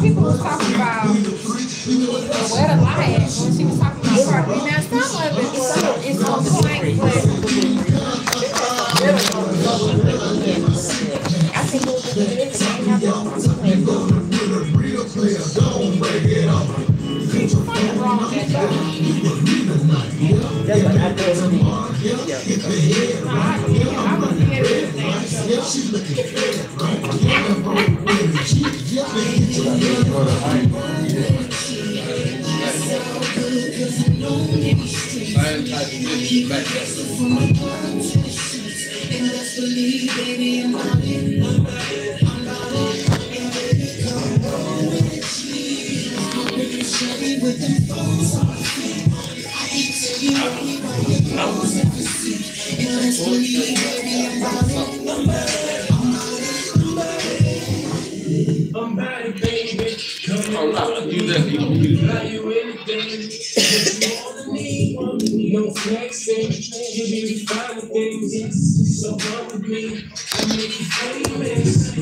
People was talking about where the lie when she was talking about Cardi. Now some of it is on point, but I think it's wrong with that job. That's what I did. I'm gonna get it. I'm bad, baby. Come on, you let me buy you anything. No flexing, you be fine things. So come with me, I make you famous.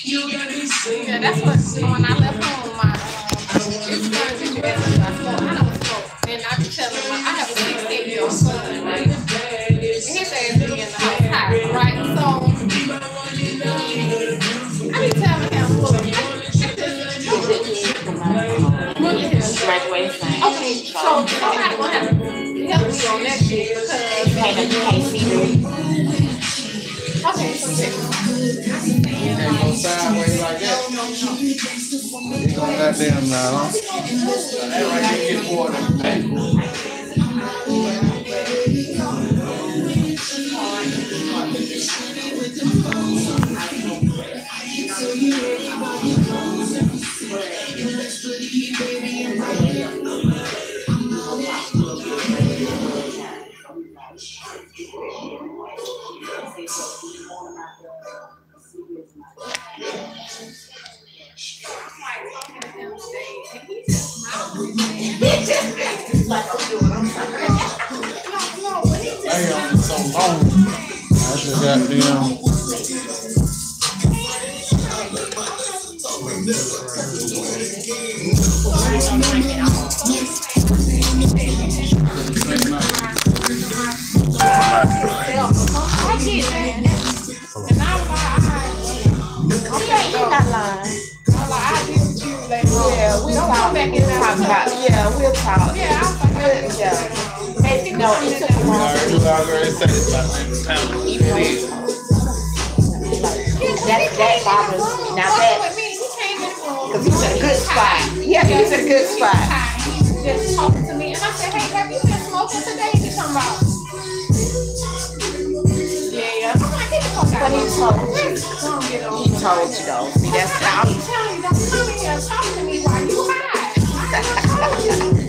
You got me singing. Yeah, that's what when I left home, my it's gonna teach you everything I smoke. I don't smoke, and I be telling my I have a 16-year-old son, right? And his ass be in the house high, right? So I be telling him, look, Graduation. okay, so somebody gonna have to help me on that shit because You can't see them. okay, so check. Ain't no sideways like that. You gonna goddamn now, huh? That right there get more than that. Damn, so long. I just got them. We'll talk. Maybe no, it took a long time. That bothers me. Now that, because he's in a good spot. Yeah, he's in a good spot. Just talking to me, and I said, "Hey, have you been smoking today?" He's talking about. Yeah, I'm like, get the fuck out. But he told you. He told you though. See, that's how. I'm telling you, don't come in here and talk to me while you high.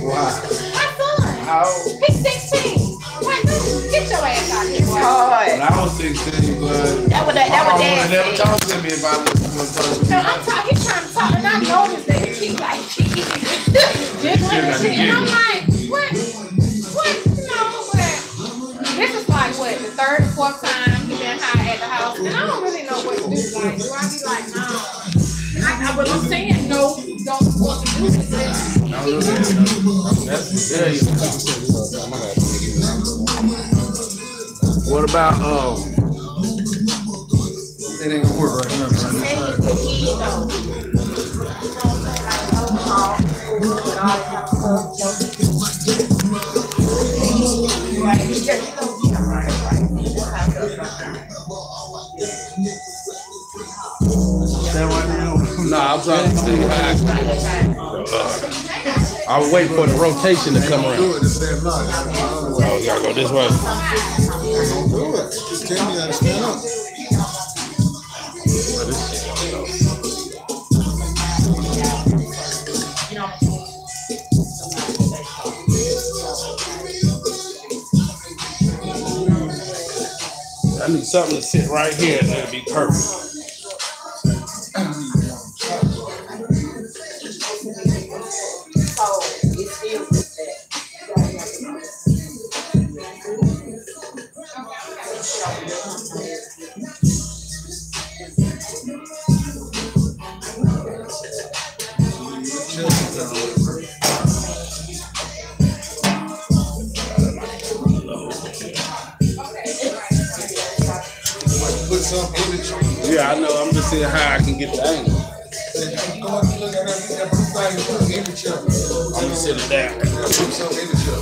Wow. My son. How old? He's 16. Wait, get your ass out here. It's hard. When I was 16, but That was my mama dad never said. talked to me about listening to a person. No, I'm talking, he's trying to talk, and I noticed that he keep like, jiggling and shit. And I'm like, what? You know, but this is like, what, the third or fourth time he been high at the house, and I don't really know what to do. Like, do I be like, no? But I'm saying, no, don't want to do this. That's yeah. What about it ain't gonna work right now. Nah, I'm trying to stay high. I'll wait for the rotation to come around. Oh, you gotta go this way. Don't do it. Just tell me how to stand up. I need something to sit right here and it'll be perfect. Put some in the tree. Yeah, I know. I'm just seeing how I can get the angle. Go and look at that. Get that blue thing and put it in the chair. I'm gonna sit it down. Put some in the chair.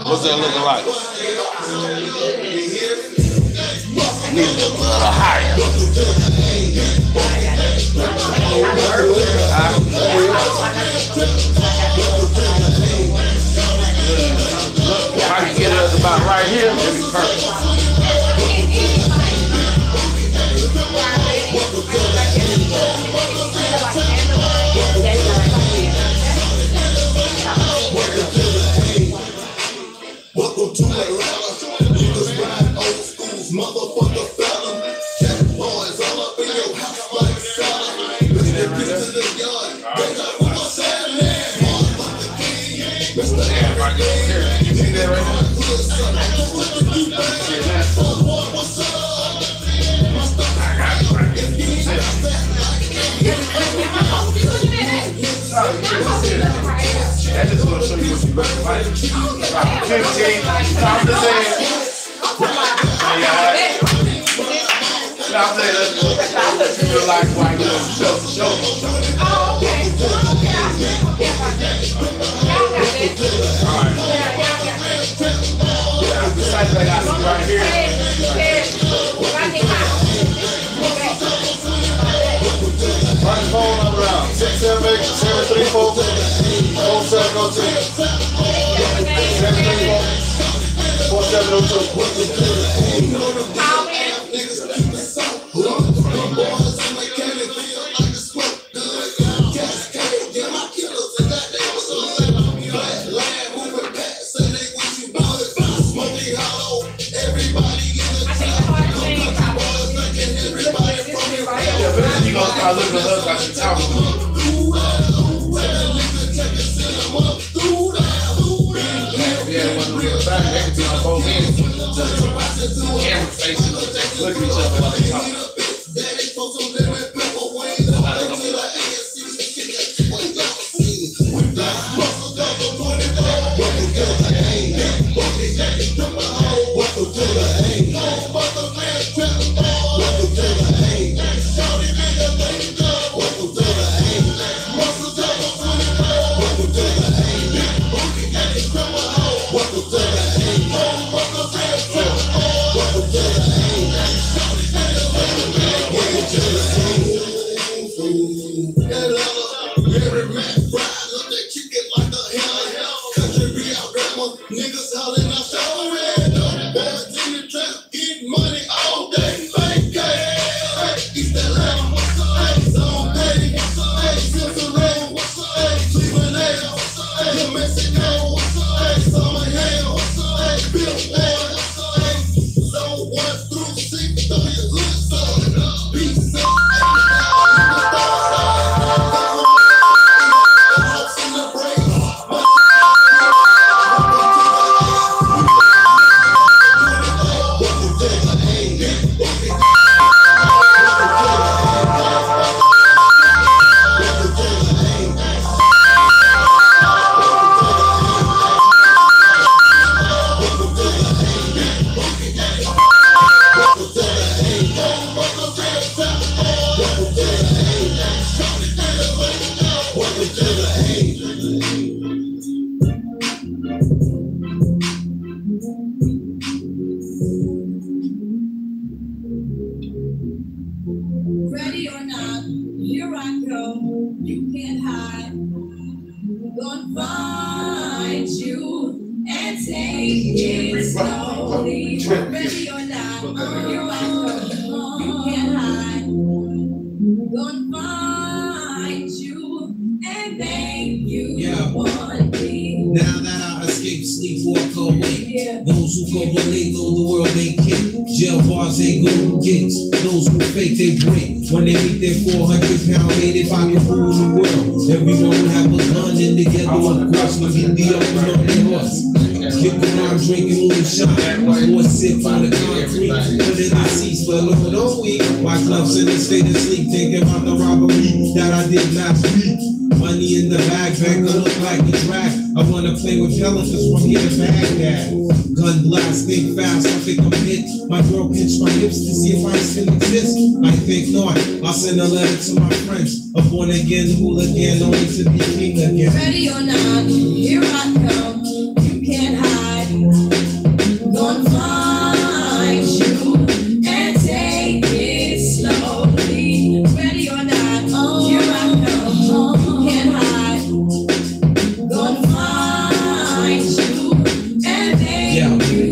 What's that looking like? Need a little higher. If I can get it up about right here, it'll be perfect. Welcome to Atlanta. Niggas ride old schools, motherfucker fella. Cat boys all up in your house like fella. Bitch, they get to the yard. They got what's happening. Motherfucker king. Mr. Everything. You see that right now? What's up? I just want to show you what you look like. 15. I'm just saying. No, I'm saying that's what you feel like while you're on show to show. Oh, okay. Alright. Yeah, I'm decided I got some right here. Run the phone number around 678-734-4702. 4702. You gonna start looking at us like you're talking to me. Yeah, when we were back, they could be on both ends. Camera facing, look at each other while they talk. can't hide. Gonna find you and make you want me. Now that I escape, sleep, walk away. Those who go believe know the world ain't kick. Jail bars ain't golden gates. Those who fake, they break. When they meet their 400-pound weight, if I can rule the world, everyone would have a gun and together, of course, we get the open on their horse. Kick around drinking moonshine, more sip on the concrete. Put in the seats, but Lord, oh we. My clubs in a state of sleep, thinking about the robbery that I did last week. Money in the bag, bank look like a drag. I wanna play with pelicans from here to Baghdad. Gun blast, think fast, I think I'm hit. My girl pinched my hips to see if I still exist. I think not. I'll send a letter to my friends. A born again hooligan, only to be king again. Ready or not, here I come. You can't hide. Gonna find you and take it slowly. Ready or not, here I come. You can't hide. Gonna find you and make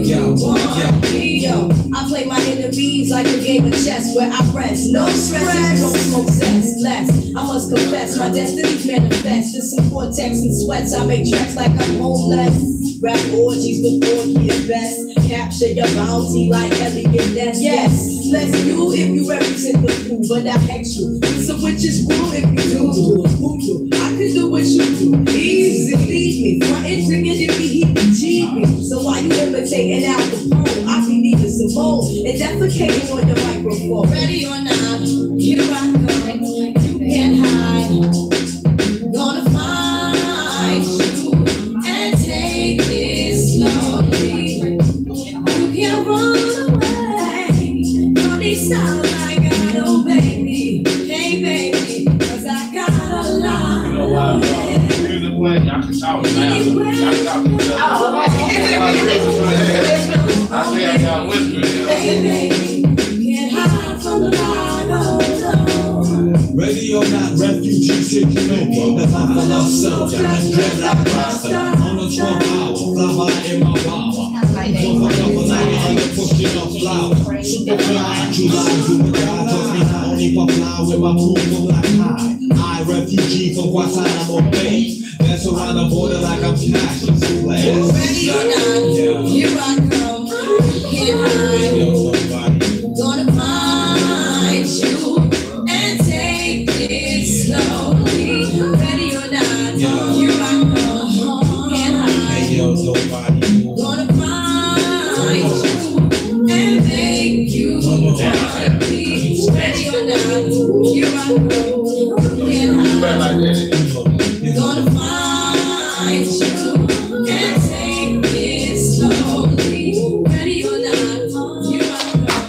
you want me. Yo, I play my enemies like a game of chess where I press. No stress, don't smoke sex, less. I must confess, my destiny's manifest. Just some cortex and sweats, I make tracks like I'm homeless. Rap orgies before you best. Capture your bounty like Elliot Ness. Yes, let's do if you represent the fool, but I hex you. So which is cool if you do. I can do what you do. Easy, leave me. Frontin' to get it be heebie-jeebie. So why you imitating Al Capone? I be needing some more and defecating on your microphone. Ready or not, here I come. You can't hide. Gonna find you and take it slowly. You can't run away from these styles I got, oh baby. Hey baby, 'cause I got a lot. You know why? Music playing, y'all can talk now. Y'all can talk to each other. I say I got whispers. Can't hide from the light, oh no. Ready or not, refugees taking over. The buffalo soldier, dreadlock master. On the 12 hour, fly by in my power. Don't fuck up a night, under pushing off flower. Super fly, July, do the guy. Told me I only pop fly with my proof of black high. I refugee from Guantanamo Bay. Dance around the border like I'm Cassius Clay. Ready or not, here I come. Can't hide. Gonna find you and take it slowly. Ready or not, here I come. Can't hide. Gonna find you and make you want me. Ready or not, here I come. Can't hide. Gonna find you and take it slowly. Ready or not, here I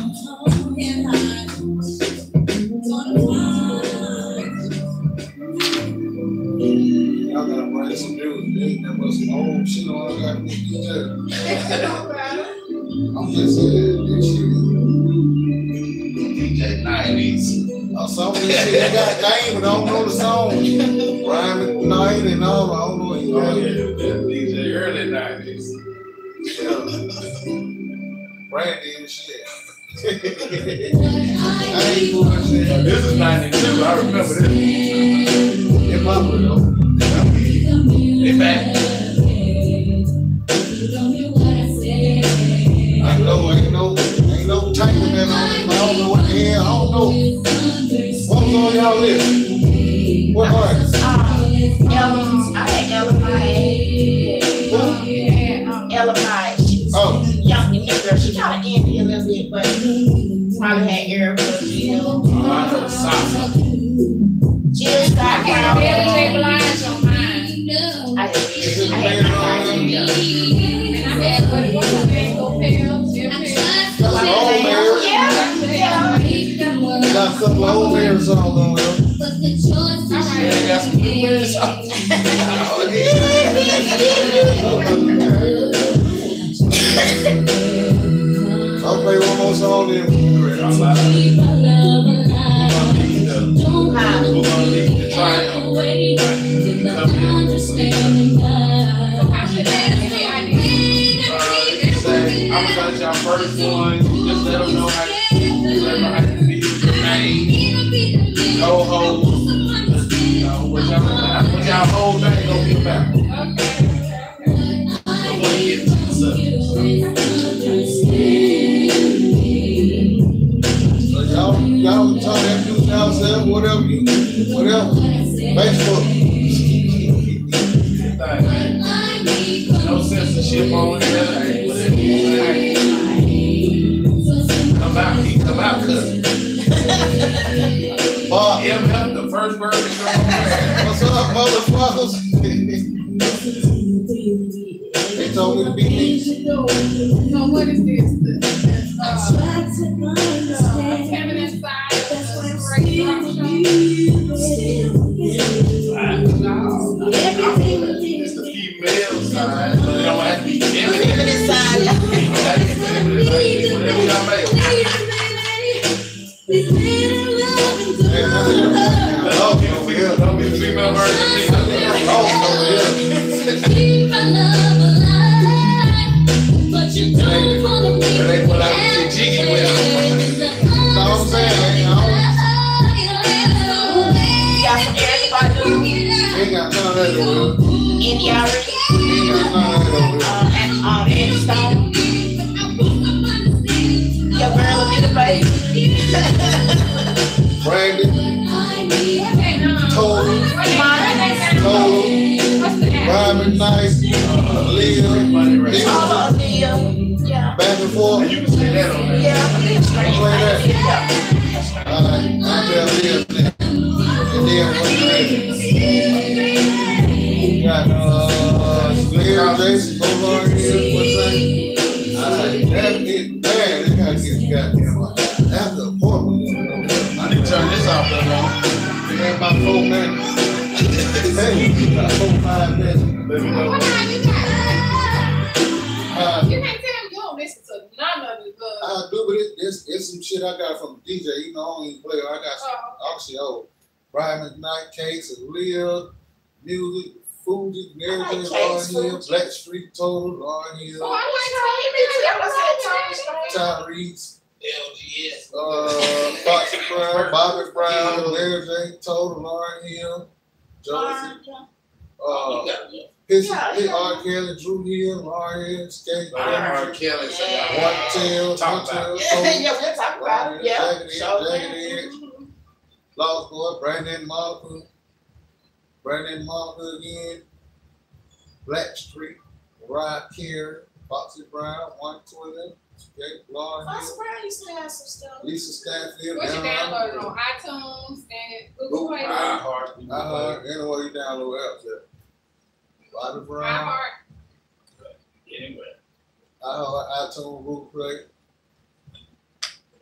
come. Can't hide. Gonna find I gotta write some music. That was some old shit on. I gotta get these up. I'm just saying this shit. DJ 90s. Some of this shit I got name, but I don't know the song. Rhyming night and all. I don't know Oh anything. yeah, that's DJ early 90s. Brandy and shit. I ain't This is 92, I remember this. Hip hop though. They back. I know ain't no tank in that on. I don't know what the hell. I don't know. What was on y'all list? What artist? I had Ella Pie. Oh, Young girl, she kind of indie a little bit, but probably had Erica Jill. I know Sasha. Jill I can't barely stabilize on mine. I had And I had what was the mango pills, old Mary. Got a couple of old Mary songs on there. They got some good lyrics. I'll play one more song then. We're gonna need the triangle. I'm gonna it's your first one, just let them know how to be made. No hoes. What y'all whole thing gonna be about. So y'all talk that news yourself, whatever. Facebook. No censorship on there. Come out, cousin. The first word is what's up, motherfuckers? They told me to be me. So what is this? Feminine side of the great rock show. It's the female side, but it don't have to be feminine side. Whatever y'all make. Don't be the female version of me. They put out the jiggy with it. I'm saying, You got some everybody do. ain't got none of that over Indy already. Ain't got none of that over And Stone. Your girl will be the baby. Brandon, Total, Ryman Nice, Leah, back and forth. You can say that on there. Yeah, Play that. Alright, I'll tell Leah then. And then what's next? Got Leah, Jason, over here, what's that? Alright, that it, man, they gotta get goddamn after appointment. I need to turn this off, though. It ain't about 4 minutes. Hey, about 4 5 minutes. Let me know. You can't tell me you don't listen to none of it, but I do, but it's some shit I got from DJ. You know, I don't even play. I got some actually old Brian McKnight, Case, and Leah, music, Fuji, Mary J. Lauryn Hill, Black Street Total, Lauryn Hill, Tyrese, LGS. Foxy Brown, Bobby Brown, Mary J. Total, Lauryn Hill, Josie, his R. Kelly, Drew Hill, Lauryn Hill, Skate, R. Kelly, so One Tail, talk about it. Yeah, we'll talk about it. Yeah. Jagged Edge, Lost Boy, Brandon Monica again, Black Street, Mariah Carey, Foxy Brown, 120, Skate, Lauryn Hill, Lisa Stanfield, what you download on iTunes and Google Play? iHeart. Anyway, you download apps there. Bobby Brown, iHeart. Anyway. iTunes, Google Play.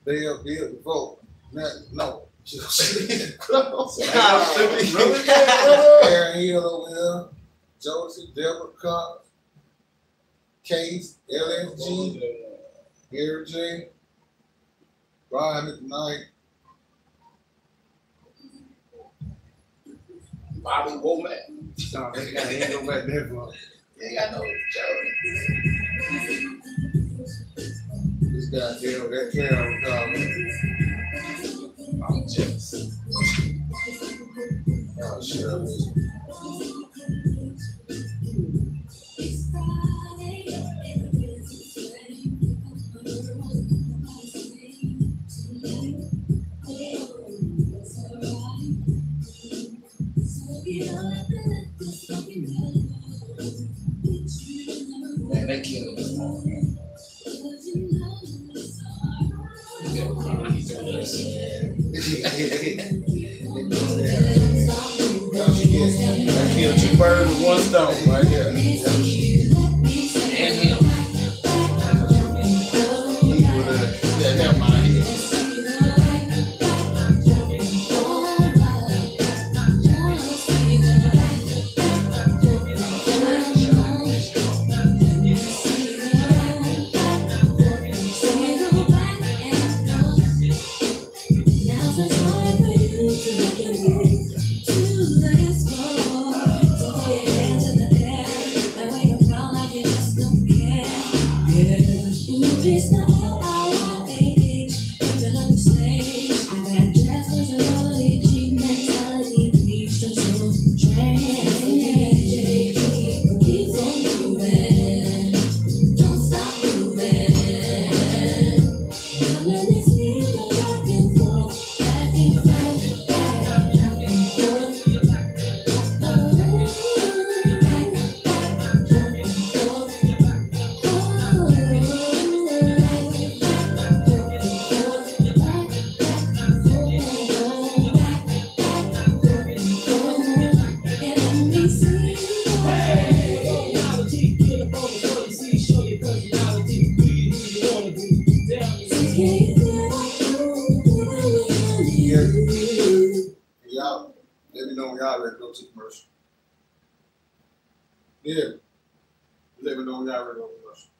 They'll be able to vote. No. Aaron Hill over here, Josie, Deborah Cox, Case, LSG, Gary J, Brian McKnight, Bobby Womack. no, they ain't go back there for You got no this guy Carol, that Carol called me. I'm jealous. Oh, sure. Man, they killing this morning. I kill 2 birds with 1 stone right here. And him. Yeah, never mind. This Yeah. Y'all, let me know when y'all ready to go to commercial. Yeah. Let me know when y'all ready to go to commercial.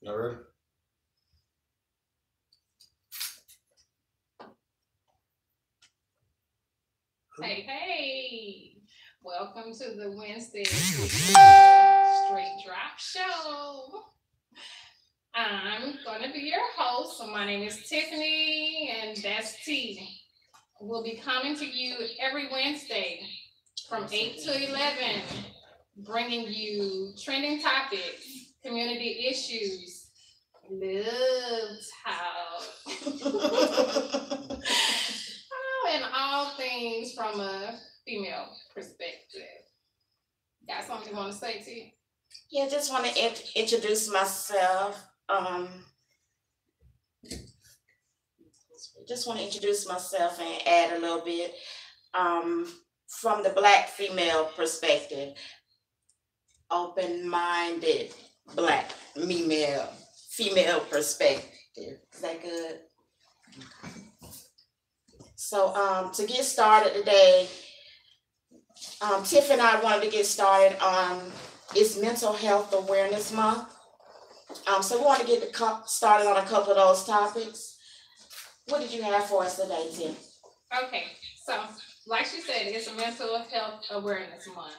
Y'all ready? Hey, welcome to the Wednesday Straight Drop Show. I'm gonna be your host. So my name is Tiffany, and that's T. We'll be coming to you every Wednesday from 8 to 11, bringing you trending topics, community issues, love talk, and all things from a female perspective. Got something you want to say, T? Yeah, just want to introduce myself. Just want to introduce myself and add a little bit from the Black female perspective. Open-minded Black female perspective. Is that good? So to get started today, Tiff and I wanted to get started on it's Mental Health Awareness Month. So we want to get started on a couple of those topics. What did you have for us today, Tim? Okay, so like she said, it's a Mental Health Awareness Month.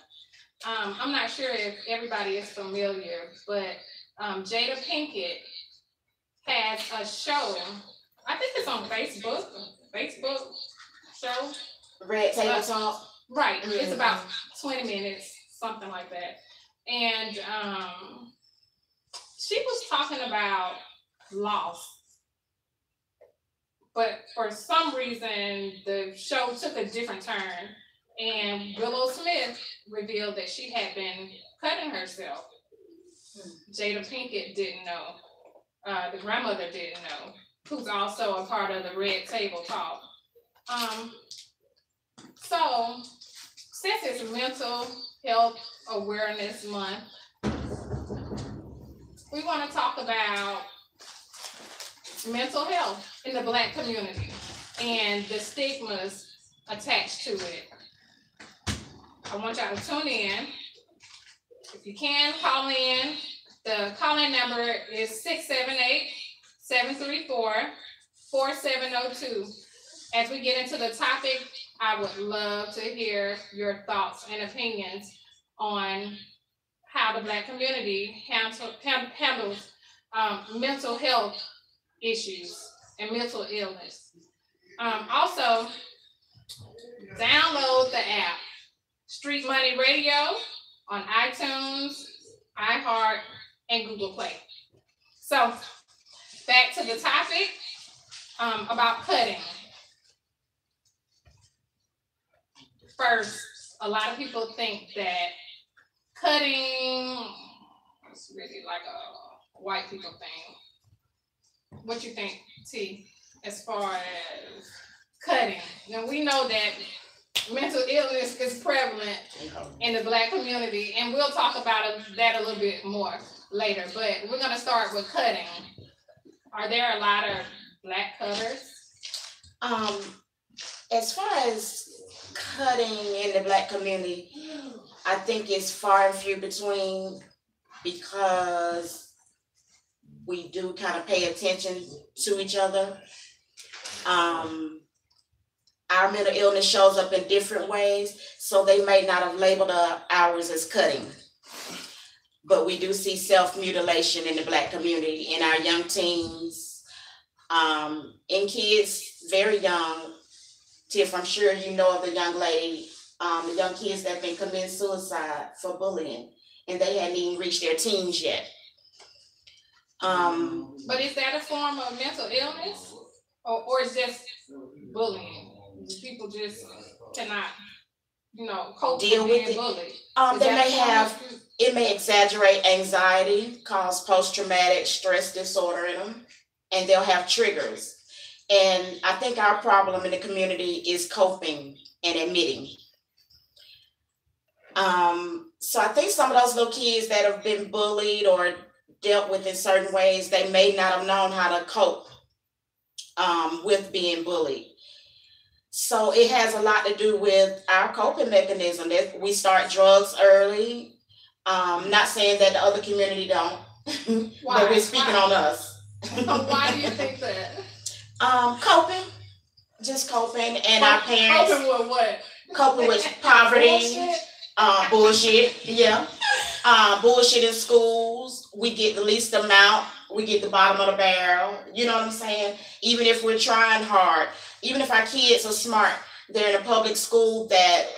I'm not sure if everybody is familiar, but Jada Pinkett has a show. I think it's on Facebook show. Red Table Talk. Right, it's about 20 minutes, something like that. And she was talking about loss. But for some reason, the show took a different turn, and Willow Smith revealed that she had been cutting herself. Jada Pinkett didn't know. The grandmother didn't know, who's also a part of the Red Table Talk. So, since it's Mental Health Awareness Month, we want to talk about mental health in the Black community and the stigmas attached to it. I want y'all to tune in. If you can, call in. The call-in number is 678-734-4702. As we get into the topic, I would love to hear your thoughts and opinions on how the Black community handles mental health issues and mental illness. Also, download the app Street Money Radio on iTunes, iHeart, and Google Play. So, back to the topic about cutting. First, a lot of people think that cutting is really like a white people thing. What you think, T, as far as cutting? Now, we know that mental illness is prevalent in the Black community, and we'll talk about that a little bit more later, but we're going to start with cutting. Are there a lot of Black cutters? As far as cutting in the Black community, I think it's far and few between because we do kind of pay attention to each other. Our mental illness shows up in different ways, so they may not have labeled ours as cutting. But we do see self-mutilation in the Black community, in our young teens, in kids very young. Tiff, I'm sure you know of the young lady, the young kids that have been committing suicide for bullying, and they hadn't even reached their teens yet. But is that a form of mental illness, or is just bullying? People just cannot, cope Deal with with being it. bullied. They may have, it may exaggerate anxiety, cause post-traumatic stress disorder in them, and they'll have triggers. And I think our problem in the community is coping and admitting. So I think some of those little kids that have been bullied or dealt with in certain ways, they may not have known how to cope with being bullied. So it has a lot to do with our coping mechanism. That we start drugs early. Not saying that the other community don't, but we're speaking on us. Why do you think that? Coping, just coping, and our parents. Coping with what? Coping with poverty, bullshit, yeah. Bullshit in schools. We get the least amount. We get the bottom of the barrel. You know what I'm saying? Even if we're trying hard, even if our kids are smart, they're in a public school that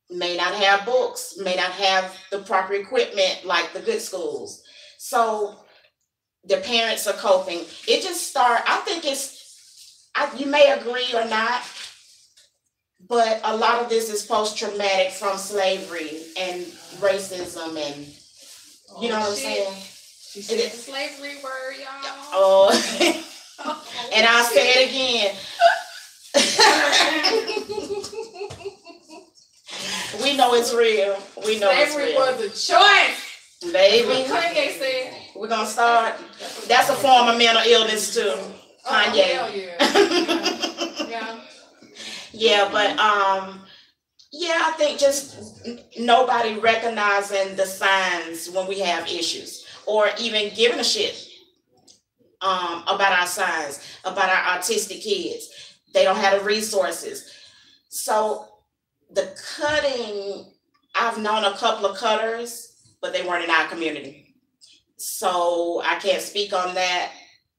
may not have books, may not have the proper equipment like the good schools. So the parents are coping. It just I think you may agree or not, but a lot of this is post-traumatic from slavery and racism and, you know what I'm saying? She said the slavery word, y'all. Oh, and I'll say it again. We know it's real. We know it's real. Slavery was a choice. Baby. Kanye said. We're going to start. That's a form of mental illness too. Kanye. Oh, hell yeah. Yeah, but I think just nobody recognizing the signs when we have issues, or even giving a shit about our signs, about our autistic kids. They don't have the resources. So the cutting, I've known a couple of cutters, but they weren't in our community. So I can't speak on that,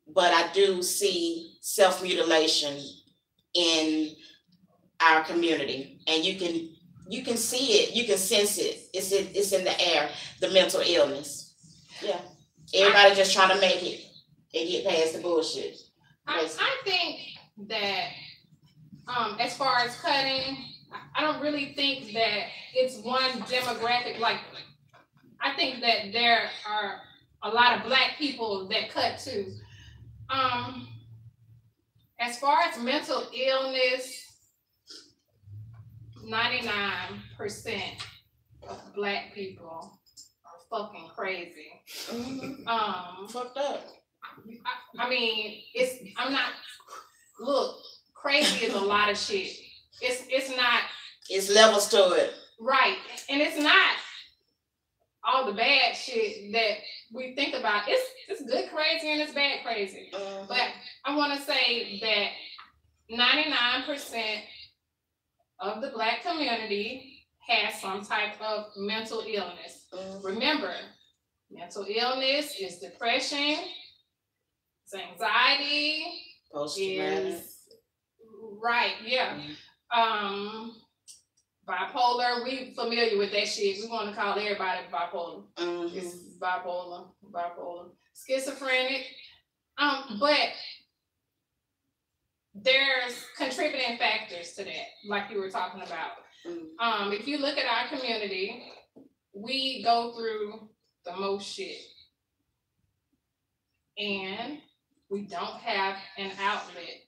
but I do see self-mutilation in our community, and you can see it, you can sense it. It's in the air, the mental illness. Yeah, everybody just trying to make it and get past the bullshit. I think that as far as cutting, I don't really think that it's one demographic. Like, I think that there are a lot of Black people that cut too. As far as mental illness, 99% of Black people are fucking crazy. Fucked up. I mean, look, crazy is a lot of shit. It's not. It's levels to it. Right. And it's not all the bad shit that we think about. It's good crazy and it's bad crazy. But I want to say that 99% of the Black community has some type of mental illness. Remember, mental illness is depression, it's anxiety, Post-traumatic. Right, yeah. Bipolar, we familiar with that shit. We want to call everybody bipolar. It's bipolar. Schizophrenic. But there's contributing factors to that, like you were talking about. If you look at our community, we go through the most shit. And we don't have an outlet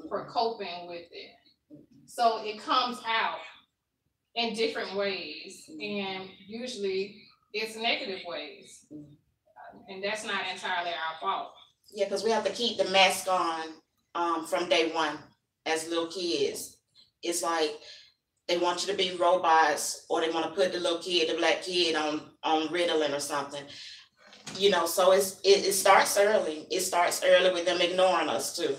for coping with it. So it comes out in different ways, and usually it's negative ways. And that's not entirely our fault. Yeah, because we have to keep the mask on from day one as little kids. it's like they want you to be robots, or they want to put the little kid, the black kid, on Ritalin or something. You know, so it starts early. It starts early with them ignoring us too.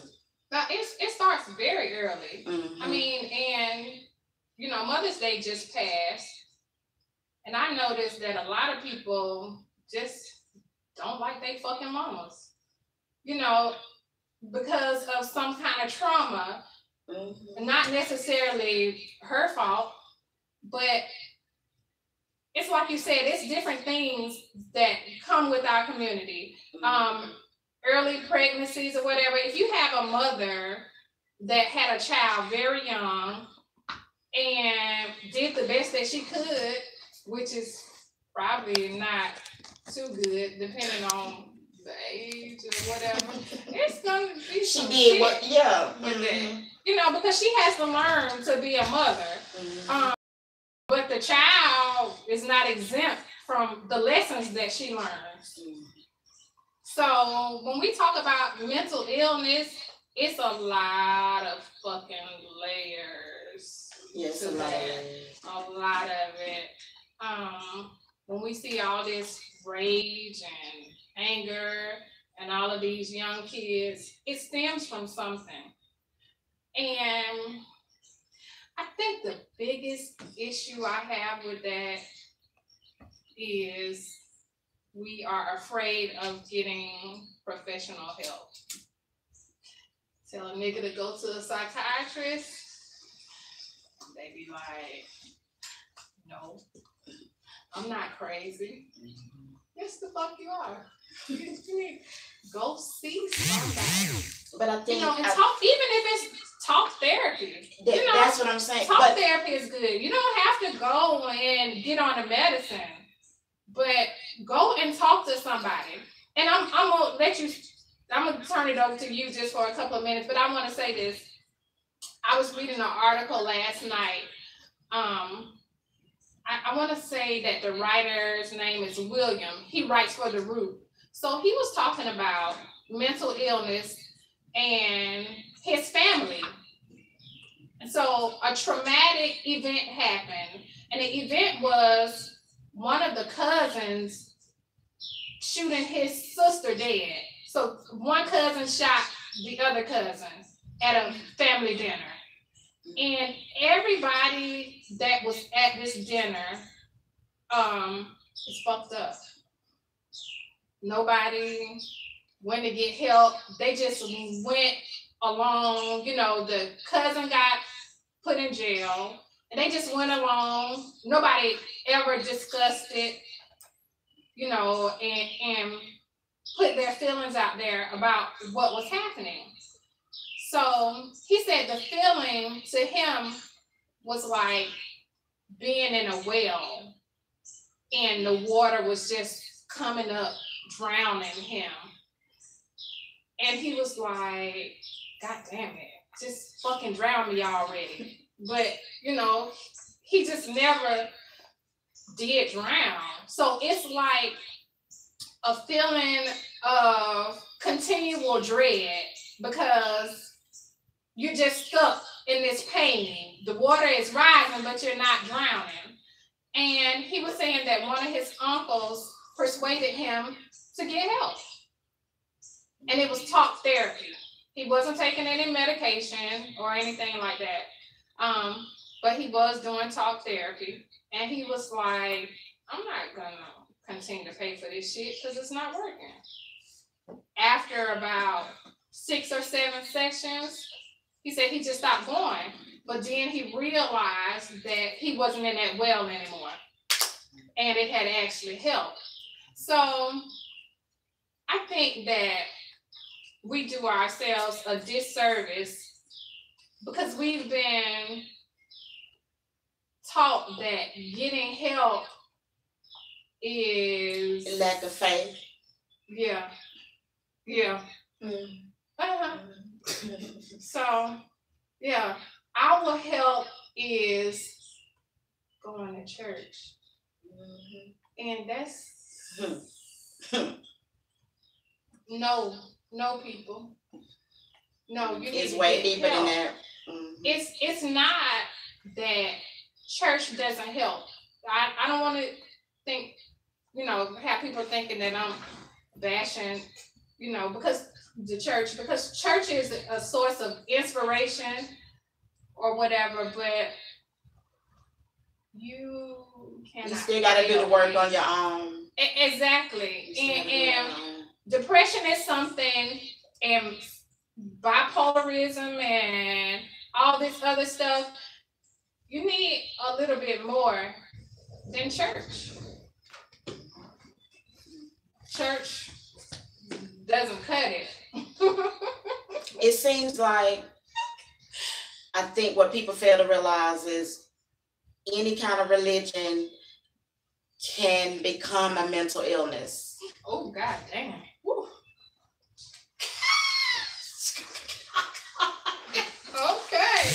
Now it starts very early. Mm-hmm. I mean, and you know, Mother's Day just passed, and I noticed that a lot of people just don't like their fucking mamas. You know, because of some kind of trauma, not necessarily her fault, but it's like you said, it's different things that come with our community. Early pregnancies or whatever. If you have a mother that had a child very young and did the best that she could, which is probably not too good, depending on the age or whatever, it's gonna be She some did shit what? Yeah. with that. You know, because she has to learn to be a mother. But the child is not exempt from the lessons that she learns. So when we talk about mental illness, it's a lot of fucking layers. Yes, to that. A lot of it. When we see all this rage and anger and all of these young kids, it stems from something. And I think the biggest issue I have with that is we are afraid of getting professional help. Tell a nigga to go to a psychiatrist, they be like, no, I'm not crazy. Yes, the fuck you are. Go see somebody. But I think, you know, and talk, even if it's talk therapy. You know, that's what I'm saying. Talk therapy is good. You don't have to go and get on the medicine, but go and talk to somebody. And I'm gonna let you. I'm gonna turn it over to you just for a couple of minutes. But I want to say this. I was reading an article last night. I want to say that the writer's name is William. He writes for The Root. So he was talking about mental illness and his family. And so a traumatic event happened, and the event was one of the cousins shooting his sister dead. So one cousin shot the other cousin at a family dinner. And everybody that was at this dinner is fucked up. Nobody went to get help. They just went along. You know, the cousin got put in jail, and they just went along. Nobody ever discussed it, you know, and put their feelings out there about what was happening. So he said the feeling to him was like being in a well, and the water was just coming up, drowning him. And he was like, God damn it, just fucking drown me already. But, you know, he just never did drown. So it's like a feeling of continual dread, because you're just stuck in this pain. The water is rising, but you're not drowning. And he was saying that one of his uncles persuaded him to get help. And it was talk therapy. He wasn't taking any medication or anything like that. But he was doing talk therapy. And he was like, I'm not going to continue to pay for this shit because it's not working. After about 6 or 7 sessions, he said he just stopped going. But then he realized that he wasn't in that well anymore. And it had actually helped. So I think that we do ourselves a disservice because we've been taught that getting help is lack of faith. Yeah. So, yeah, our help is going to church. And that's no people. No, you need It's to way get deeper help. than that. It's not that church doesn't help. I don't want to think, have people thinking that I'm bashing, because church is a source of inspiration or whatever, but you cannot. You still got to do the work on your own. Exactly. And depression is something, and bipolarism and all this other stuff, you need a little bit more than church. Church doesn't cut it. It seems like, I think what people fail to realize is any kind of religion can become a mental illness. Oh, God damn. Woo. Okay.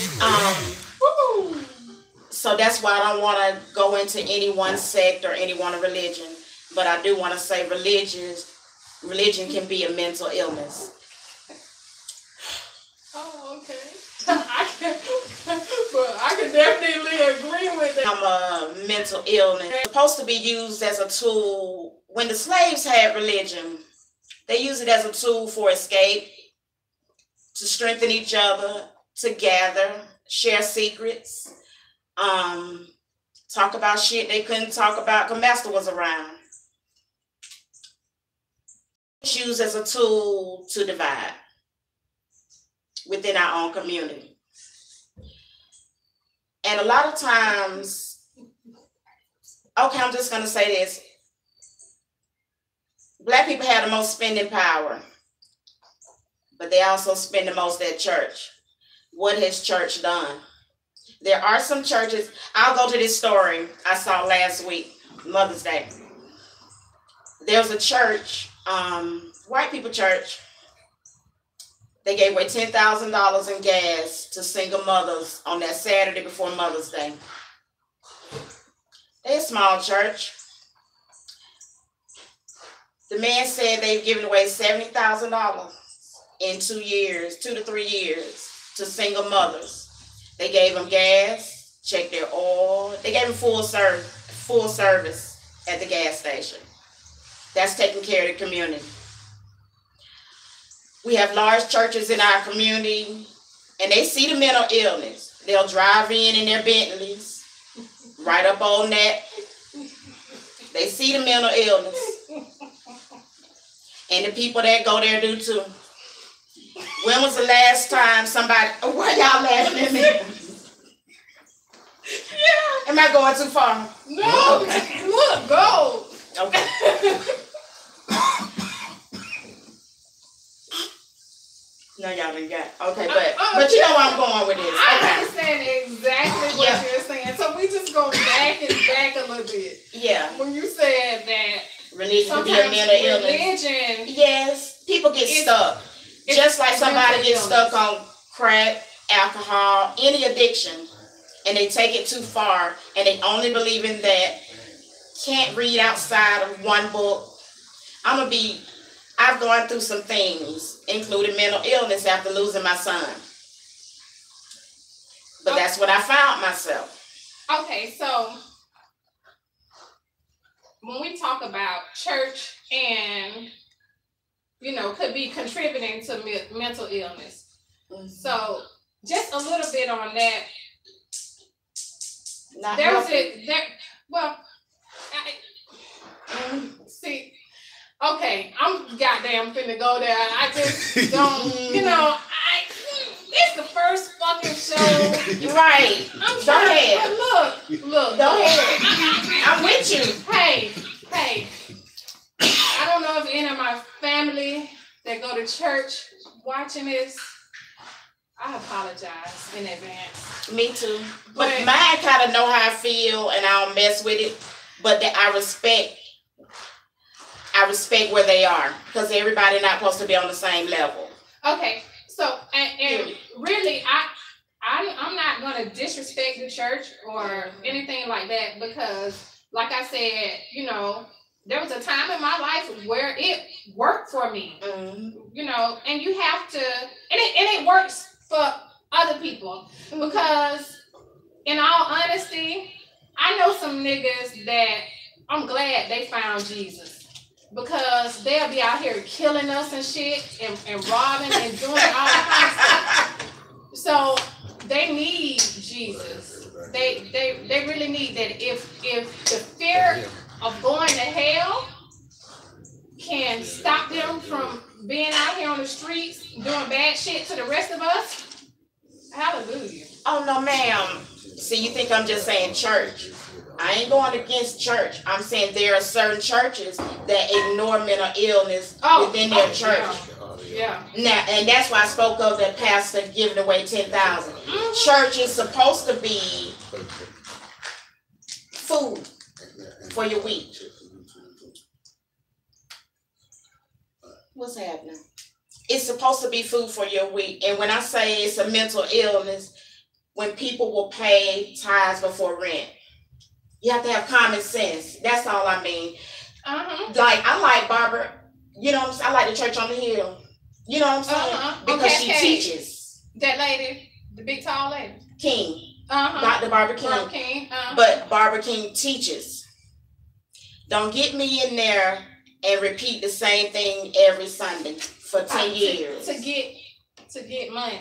So that's why I don't want to go into any one sect or any one religion, but I do want to say religion can be a mental illness. Oh, okay. I can definitely agree with that. I'm a mental illness. It's supposed to be used as a tool. When the slaves had religion, they used it as a tool for escape, to strengthen each other, to gather, share secrets, talk about shit they couldn't talk about because Master was around. It's used as a tool to divide within our own community. And a lot of times, okay, I'm just going to say this. Black people have the most spending power, but they also spend the most at church. What has church done? There are some churches. I'll go to this story I saw last week, Mother's Day. There's a church, white people church. They gave away $10,000 in gas to single mothers on that Saturday before Mother's Day. They're a small church. The man said they've given away $70,000 in 2 years, 2 to 3 years, to single mothers. They gave them gas, checked their oil. They gave them full service at the gas station. That's taking care of the community. We have large churches in our community, and they see the mental illness. They'll drive in their Bentleys, right up on that. They see the mental illness. And the people that go there do too. When was the last time somebody, why y'all laughing at me? Yeah. Am I going too far? No. Okay. Look, go. Okay. No, y'all didn't get. Okay, but you know where I'm going with this. Okay. I understand exactly what you're saying. So we just go back a little bit. Yeah. When you said that religion can be a mental illness. Yes, people get stuck. Just like somebody gets stuck on crack, alcohol, any addiction, and they take it too far, and they only believe in that, can't read outside of one book. I've gone through some things, including mental illness after losing my son. But that's what I found myself. Okay, so when we talk about church and, could be contributing to mental illness. Mm-hmm. So just a little bit on that. See, okay, I'm goddamn finna go there. I just don't, it's the first fucking show. Right. I'm trying. Look. Go ahead. I'm with you. Hey. I don't know if any of my family that go to church watching this. I apologize in advance. Me too. But mine kind of know how I feel, and I don't mess with it. But I respect where they are, because everybody not supposed to be on the same level. Okay, so and really, I'm not gonna disrespect the church or anything like that, because, like I said, there was a time in my life where it worked for me, you know, and you have to, and it works for other people, because in all honesty, I know some niggas that I'm glad they found Jesus, because they'll be out here killing us and shit and robbing and doing all that kind of stuff. So they need Jesus. They really need that. If the fear of going to hell can stop them from being out here on the streets doing bad shit to the rest of us, hallelujah. Oh no, ma'am. See, you think I'm just saying church. I ain't going against church. I'm saying there are certain churches that ignore mental illness within their church. Yeah. Now, and that's why I spoke of that pastor giving away 10,000. Church is supposed to be food for your week. What's happening? It's supposed to be food for your week. And when I say it's a mental illness, when people will pay tithes before rent, you have to have common sense. That's all I mean. Like, I like Barbara, you know what I'm saying? I like the church on the hill. You know what I'm saying? Because she teaches. That lady, the big tall lady. King. Dr. Barbara King. Barbara King. But Barbara King teaches. Don't get me in there and repeat the same thing every Sunday for 10 years. To get money.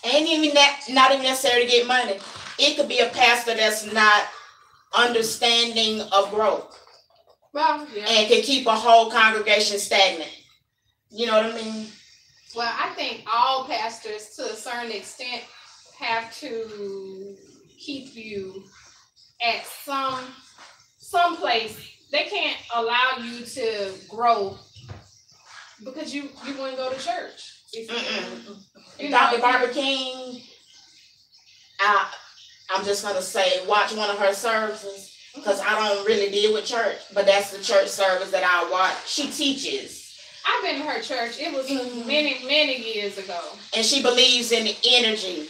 Ain't even that, not even necessarily to get money. It could be a pastor that's not understanding of growth. Well, yeah. And can keep a whole congregation stagnant. You know what I mean? Well, I think all pastors, to a certain extent, have to keep you at some place. They can't allow you to grow because you wouldn't go to church. Dr. Barbara King, I'm just going to say, watch one of her services, because I don't really deal with church, but that's the church service that I watch. She teaches. I've been to her church. It was many years ago. And she believes in the energy.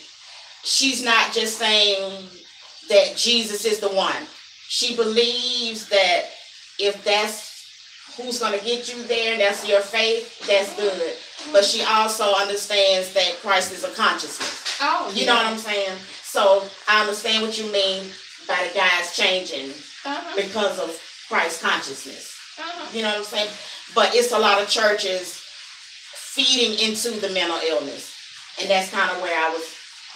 She's not just saying that Jesus is the one. She believes that if that's who's going to get you there, that's your faith, that's good. But she also understands that Christ is a consciousness. You know what I'm saying? So I understand what you mean by the guys changing because of Christ's consciousness. You know what I'm saying? But it's a lot of churches feeding into the mental illness. And that's kind of where I was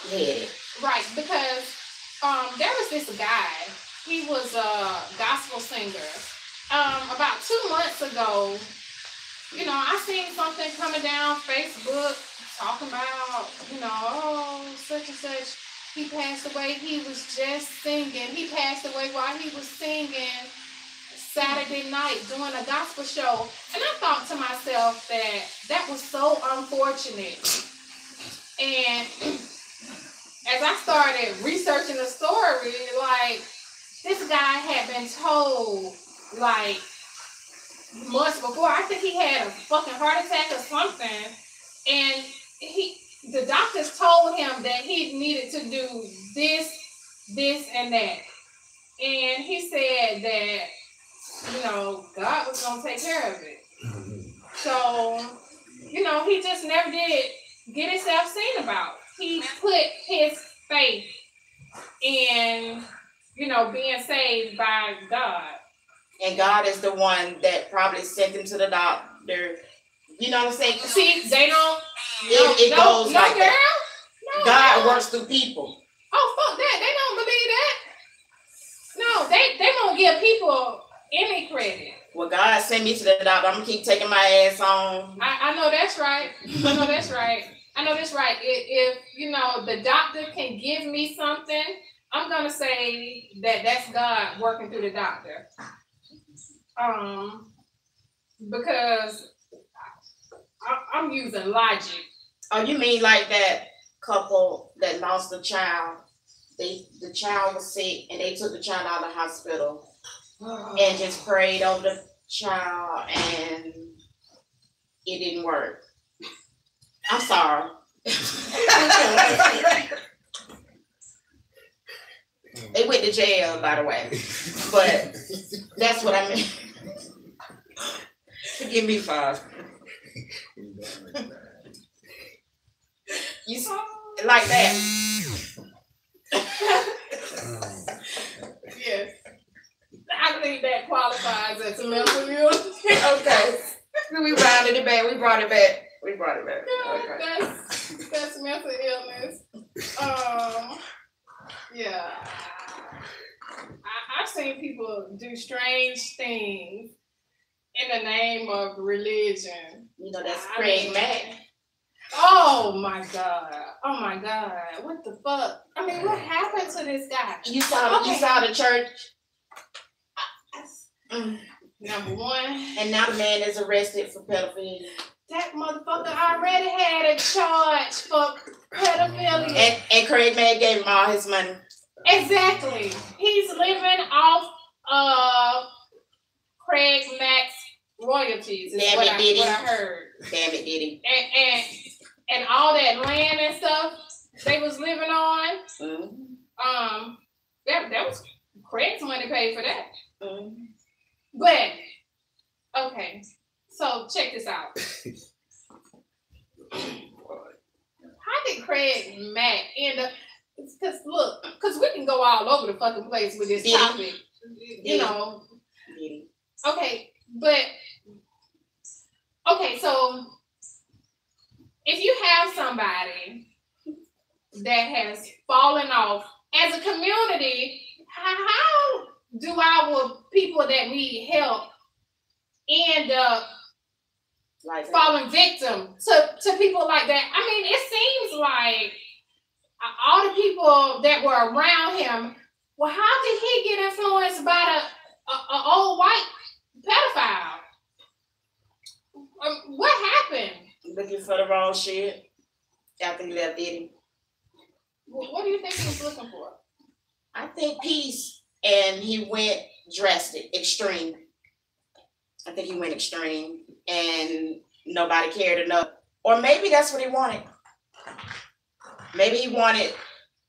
headed. Right, because there was this guy. He was a gospel singer. About 2 months ago, you know, I seen something coming down Facebook talking about, you know, oh, such and such, he passed away. He was just singing. He passed away while he was singing Saturday night doing a gospel show. And I thought to myself that was so unfortunate. And as I started researching the story, like, this guy had been told, like, months before, I think he had a fucking heart attack or something, and the doctors told him that he needed to do this, and that. And he said that, you know, God was going to take care of it. So, you know, he just never did get himself seen about. He put his faith in, you know, being saved by God. And God is the one that probably sent him to the doctor. You know what I'm saying? See, they don't. It goes like girl. that. No, God works through people. Oh, fuck that. They don't believe that. No, they won't give people any credit. Well, God sent me to the doctor. I'm going to keep taking my ass on. I know that's right. I know that's right. If, you know, the doctor can give me something, I'm going to say that that's God working through the doctor. Because I'm using logic. Oh, you mean like that couple that lost a child? The child was sick and they took the child out of the hospital and just prayed over the child and it didn't work. I'm sorry. They went to jail, by the way. But that's what I mean. Give me 5. You like that? Yes. I think that qualifies as a mental illness. Okay. We rounded it back. We brought it back. Yeah, Okay. that's mental illness. Yeah. I've seen people do strange things in the name of religion. You know, that's Craig Mack. Oh my God. What the fuck? I mean, what happened to this guy? You saw the church? Number one. And now the man is arrested for pedophilia. That motherfucker already had a charge for pedophilia. And Craig Mack gave him all his money. Exactly. He's living off of Craig Mack's royalties. Is what I heard. Damn it, Diddy. And all that land and stuff they was living on. Mm-hmm. That was Craig's money paid for that. Mm-hmm. But okay, so check this out. How did Craig Mack end up? Because we can go all over the fucking place with this topic. You know. Okay, so if you have somebody that has fallen off as a community, how do our people that need help end up falling victim to people like that? I mean, it seems like all the people that were around him, well, how did he get influenced by an old white pedophile? What happened? Looking for the wrong shit after he left Diddy. What do you think he was looking for? I think peace, and he went drastic, extreme. I think he went extreme, and nobody cared enough. Or maybe that's what he wanted. Maybe he wanted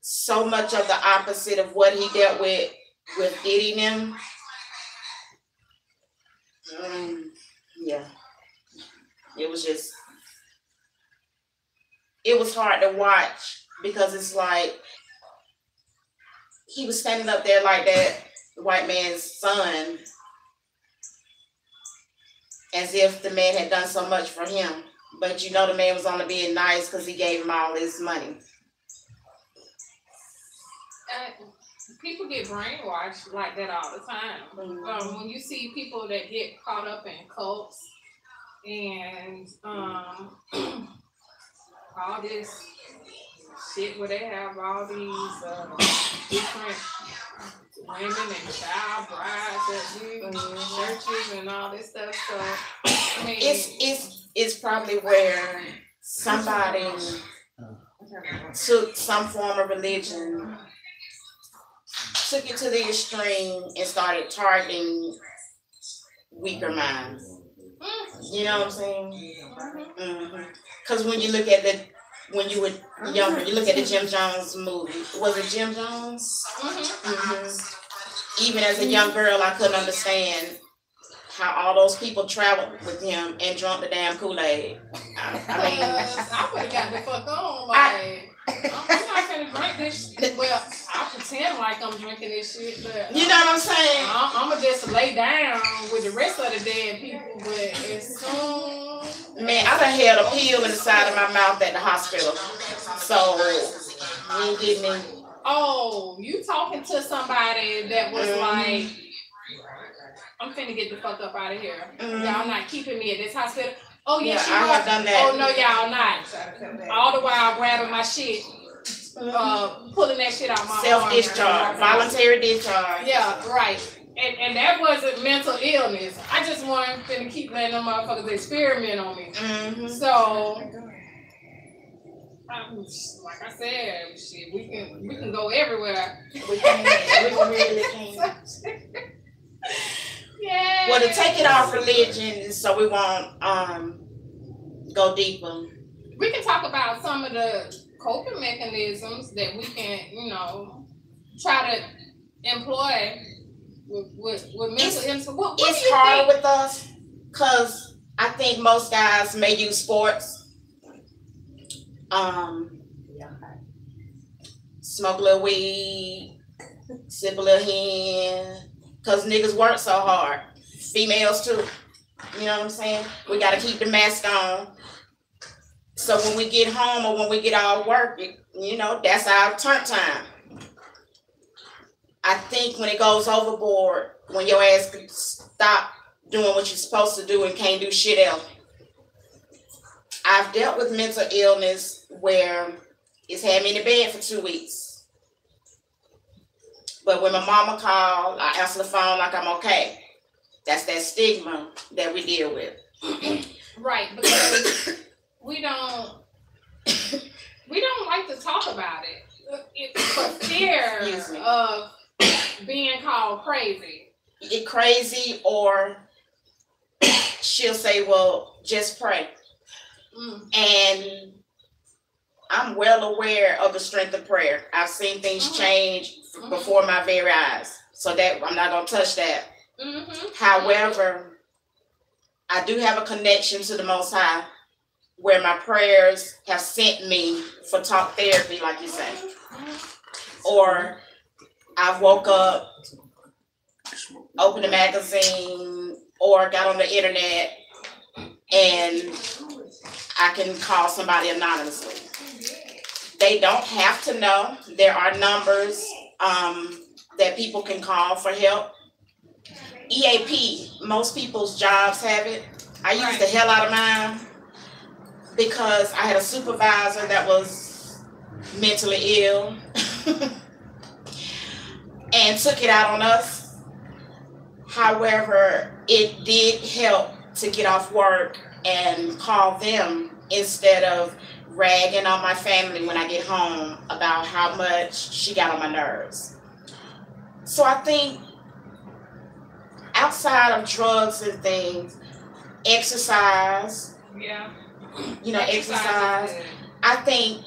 so much of the opposite of what he dealt with Diddy and them. Yeah. It was hard to watch because it's like he was standing up there like that, the white man's son, as if the man had done so much for him. But you know the man was only being nice because he gave him all his money. People get brainwashed like that all the time. Mm-hmm. When you see people that get caught up in cults and all this shit where they have all these different women and child brides that do churches and all this stuff. So I mean, it's probably where somebody took some form of religion, took it to the extreme, and started targeting weaker minds. You know what I'm saying? Because when you look at when you were younger, you look at the Jim Jones movie. Was it Jim Jones? Even as a young girl, I couldn't understand how all those people traveled with him and drunk the damn Kool-Aid. I mean, I would have got the fuck on. Like, I'm not gonna drink this shit. Well, I pretend like I'm drinking this shit, but you know what I'm saying? I'm gonna just lay down with the rest of the dead people. But as soon, man, I done held a pill in the side of my mouth at the hospital. So you ain't getting me. Oh, you talking to somebody that was like, I'm finna get the fuck up out of here. Y'all not keeping me at this hospital. Oh yeah, I have done that. Oh no, y'all not. All the while grabbing my shit, pulling that shit out my self-discharge, voluntary discharge. Yeah, right. And that wasn't mental illness. I just wasn't finna keep letting them motherfuckers experiment on me. So, like I said, shit, we can go everywhere. We really can. Yeah. Well, to take it off religion, so we won't go deeper. We can talk about some of the coping mechanisms that we can, try to employ with mental illness. It's hard with us because I think most guys may use sports. Smoke a little weed, sip a little hen, cause niggas work so hard. Females too. You know what I'm saying? We gotta keep the mask on. So when we get home or when we get out of work, you know, that's our turn time. I think when it goes overboard, when your ass can stop doing what you're supposed to do and can't do shit else. I've dealt with mental illness where it's had me in the bed for 2 weeks. But when my mama called, I answer the phone like I'm okay. That's that stigma that we deal with. Right, because we don't like to talk about it. It's for fear of being called crazy. Get crazy, or she'll say, well, just pray. And I'm well aware of the strength of prayer. I've seen things change before my very eyes. So that I'm not gonna touch that. However, I do have a connection to the Most High where my prayers have sent me for talk therapy, like you say. Or I've woke up, opened a magazine, or got on the internet, and I can call somebody anonymously. They don't have to know. There are numbers that people can call for help. EAP, most people's jobs have it. I used the hell out of mine because I had a supervisor that was mentally ill and took it out on us. However, it did help to get off work and call them instead of ragging on my family when I get home about how much she got on my nerves. So I think outside of drugs and things, exercise, exercise. I think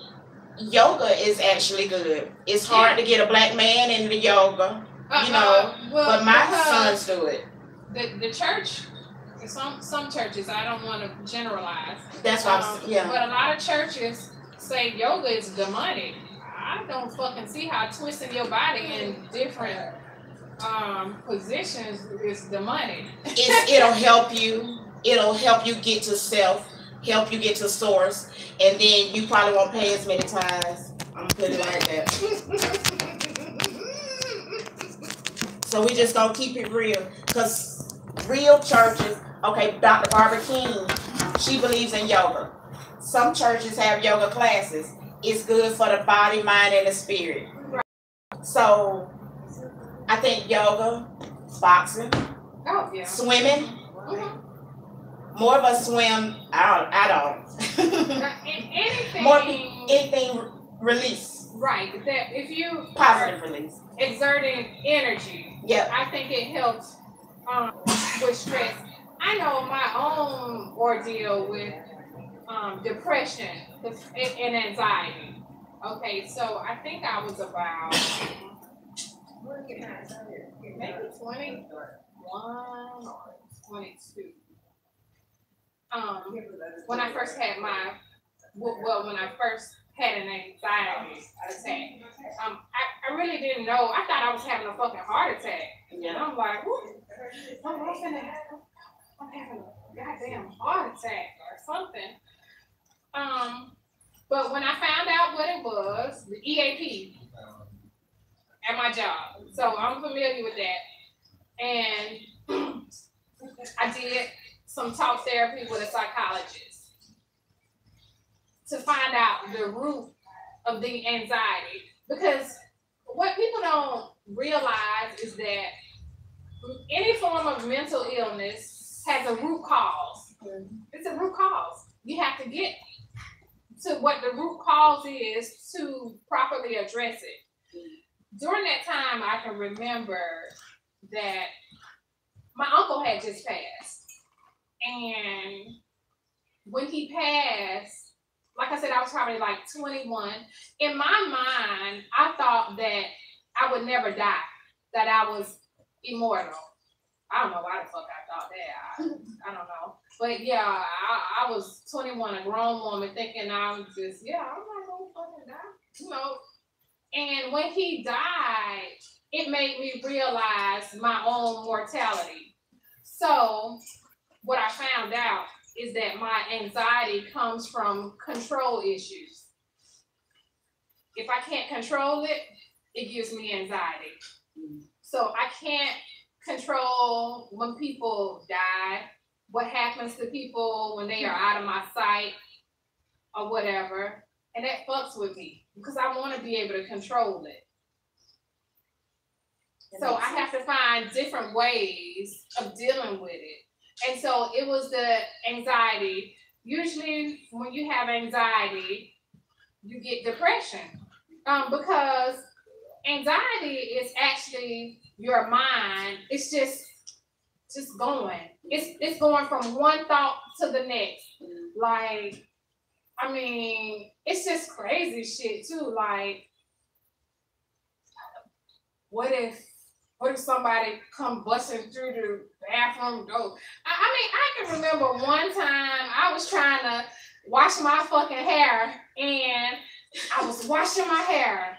yoga is actually good. It's hard to get a black man into yoga, but my sons do it. The church, some churches, I don't want to generalize. That's what I'm saying. But a lot of churches say yoga is demonic. I don't fucking see how twisting your body in different positions is demonic. It'll help you. It'll help you get to self, help you get to source, and then you probably won't pay as many times. I'm gonna put it like that. So we just gonna keep it real, because real churches, okay, Dr. Barbara King, she believes in yoga. Some churches have yoga classes. It's good for the body, mind, and the spirit. So I think yoga, boxing, swimming. More of us swim. I don't. Anything release. Right. That if you positive release, exerting energy. Yeah. I think it helps with stress. I know my own ordeal with depression and anxiety. Okay, so I think I was about maybe 21 or 22. When I first had when I first had an anxiety attack, I really didn't know. I thought I was having a fucking heart attack. Yeah. And I'm like, I'm having a goddamn heart attack or something. But when I found out what it was, the EAP at my job, so I'm familiar with that, and I did some talk therapy with a psychologist to find out the root of the anxiety. Because what people don't realize is that any form of mental illness has a root cause. It's a root cause. You have to get to what the root cause is to properly address it. During that time, I can remember that my uncle had just passed. And when he passed, like I said, I was probably like 21. In my mind, I thought that I would never die, that I was immortal. I don't know why the fuck I thought that. I don't know. But yeah, I was 21, a grown woman, thinking I'm just, I'm not gonna fucking die, you know. And when he died, it made me realize my own mortality. So what I found out is that my anxiety comes from control issues. If I can't control it, it gives me anxiety. So I can't control when people die, what happens to people when they are out of my sight or whatever. And that fucks with me because I want to be able to control it. So I have to find different ways of dealing with it. And so it was the anxiety. Usually when you have anxiety, you get depression. Because anxiety is actually your mind. It's just going. It's going from one thought to the next. Like, I mean, it's just crazy shit too. Like, what if somebody come busting through the bathroom door? I mean, I can remember one time I was trying to wash my fucking hair, and I was washing my hair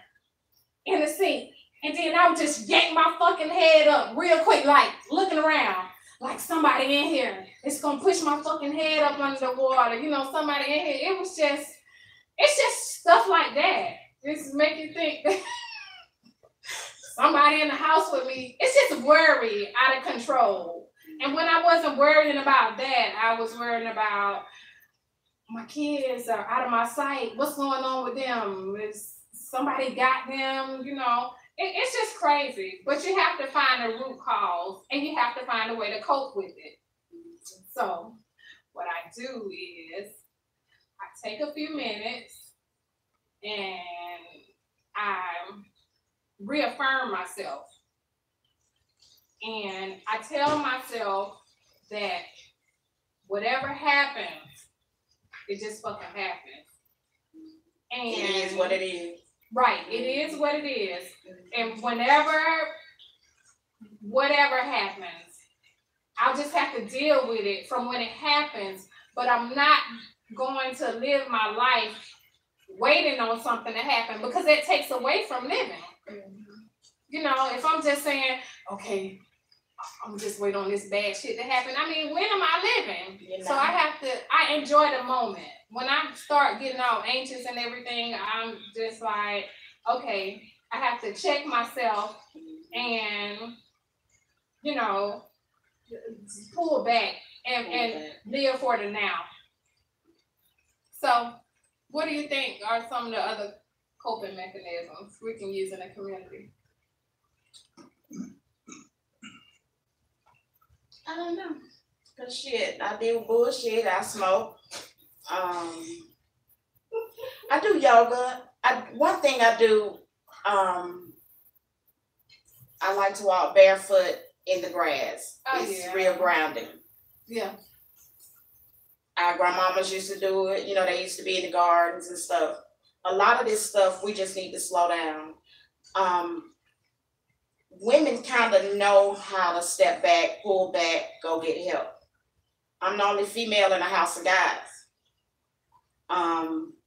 in the sink, and then I would just yank my fucking head up real quick, like looking around, like somebody in here. It's gonna push my fucking head up under the water, you know, somebody in here. It's just stuff like that. It's make you think that somebody in the house with me. It's just worry out of control. And when I wasn't worrying about that, I was worrying about my kids are out of my sight. What's going on with them? Is somebody got them? You know, it's just crazy. But you have to find a root cause, and you have to find a way to cope with it. So what I do is I take a few minutes and I reaffirm myself. And I tell myself that whatever happens, it just fucking happens. And it is what it is. Right, it is what it is. And whatever happens, I'll just have to deal with it from when it happens. But I'm not going to live my life waiting on something to happen, because it takes away from living. You know, if I'm just saying, okay, I'm just waiting on this bad shit to happen. I mean, when am I living? You know? So I enjoy the moment. When I start getting all anxious and everything, I'm just like, okay, I have to check myself and, you know, pull back and live for the now. So what do you think are some of the other coping mechanisms we can use in the community? I don't know. Cause shit, I deal with bullshit. I smoke. I do yoga. One thing I do. I like to walk barefoot in the grass. It's real grounding. Yeah. Our grandmamas used to do it. You know, they used to be in the gardens and stuff. A lot of this stuff, we just need to slow down. Women kind of know how to step back, pull back, go get help. I'm the only female in the house of guys.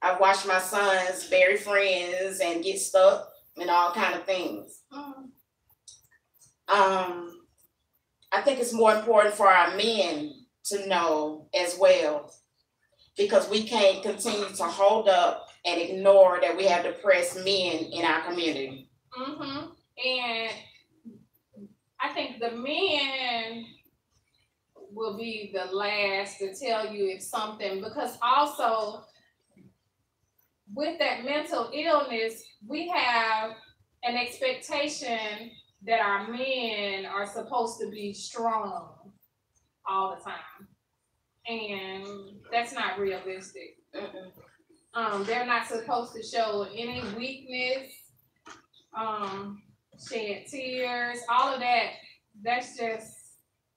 I've watched my sons bury friends and get stuck and all kind of things. I think it's more important for our men to know as well, because we can't continue to hold up and ignore that we have depressed men in our community. And I think the men will be the last to tell you if something, because also with that mental illness, we have an expectation that our men are supposed to be strong all the time. And that's not realistic. They're not supposed to show any weakness, shed tears, all of that. That's just,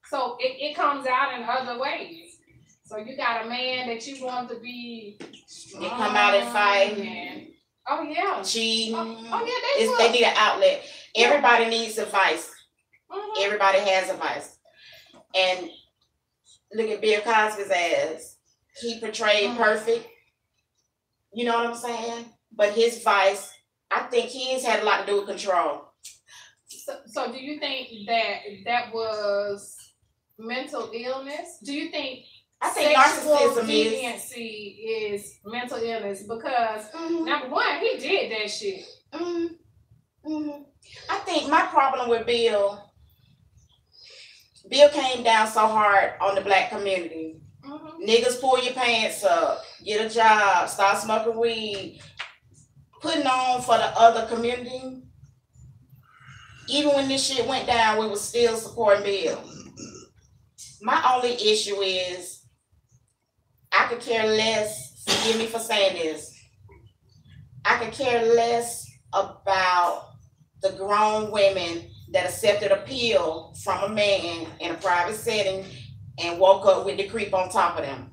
so it comes out in other ways. So you got a man that you want to be strong. They come out and fight. And, cheating. They need an outlet. Everybody needs advice. Everybody has advice. And look at Bill Cosby's ass. He portrayed perfect. You know what I'm saying? But his vice, I think his had a lot to do with control. So do you think that was mental illness? Do you think I think sexual narcissism deviancy is mental illness? Because number one, he did that shit. I think my problem with Bill came down so hard on the black community. Niggas, pull your pants up, get a job, start smoking weed, putting on for the other community. Even when this shit went down, we was still supporting Bill. My only issue is I could care less, forgive me for saying this, I could care less about the grown women that accepted a pill from a man in a private setting and woke up with the creep on top of them.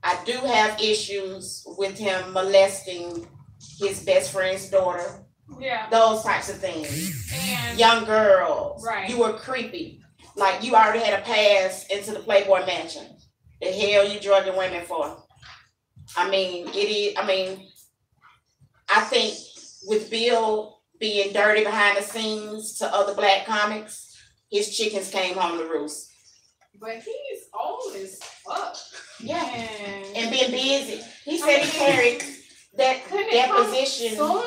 I do have issues with him molesting his best friend's daughter. Yeah. Those types of things. And young girls. Right. You were creepy. Like you already had a pass into the Playboy Mansion. The hell you drugging women for? I mean, I think with Bill being dirty behind the scenes to other black comics, his chickens came home to roost. But he's old as fuck. Yeah. And been busy. He said he carried that position. Sooner?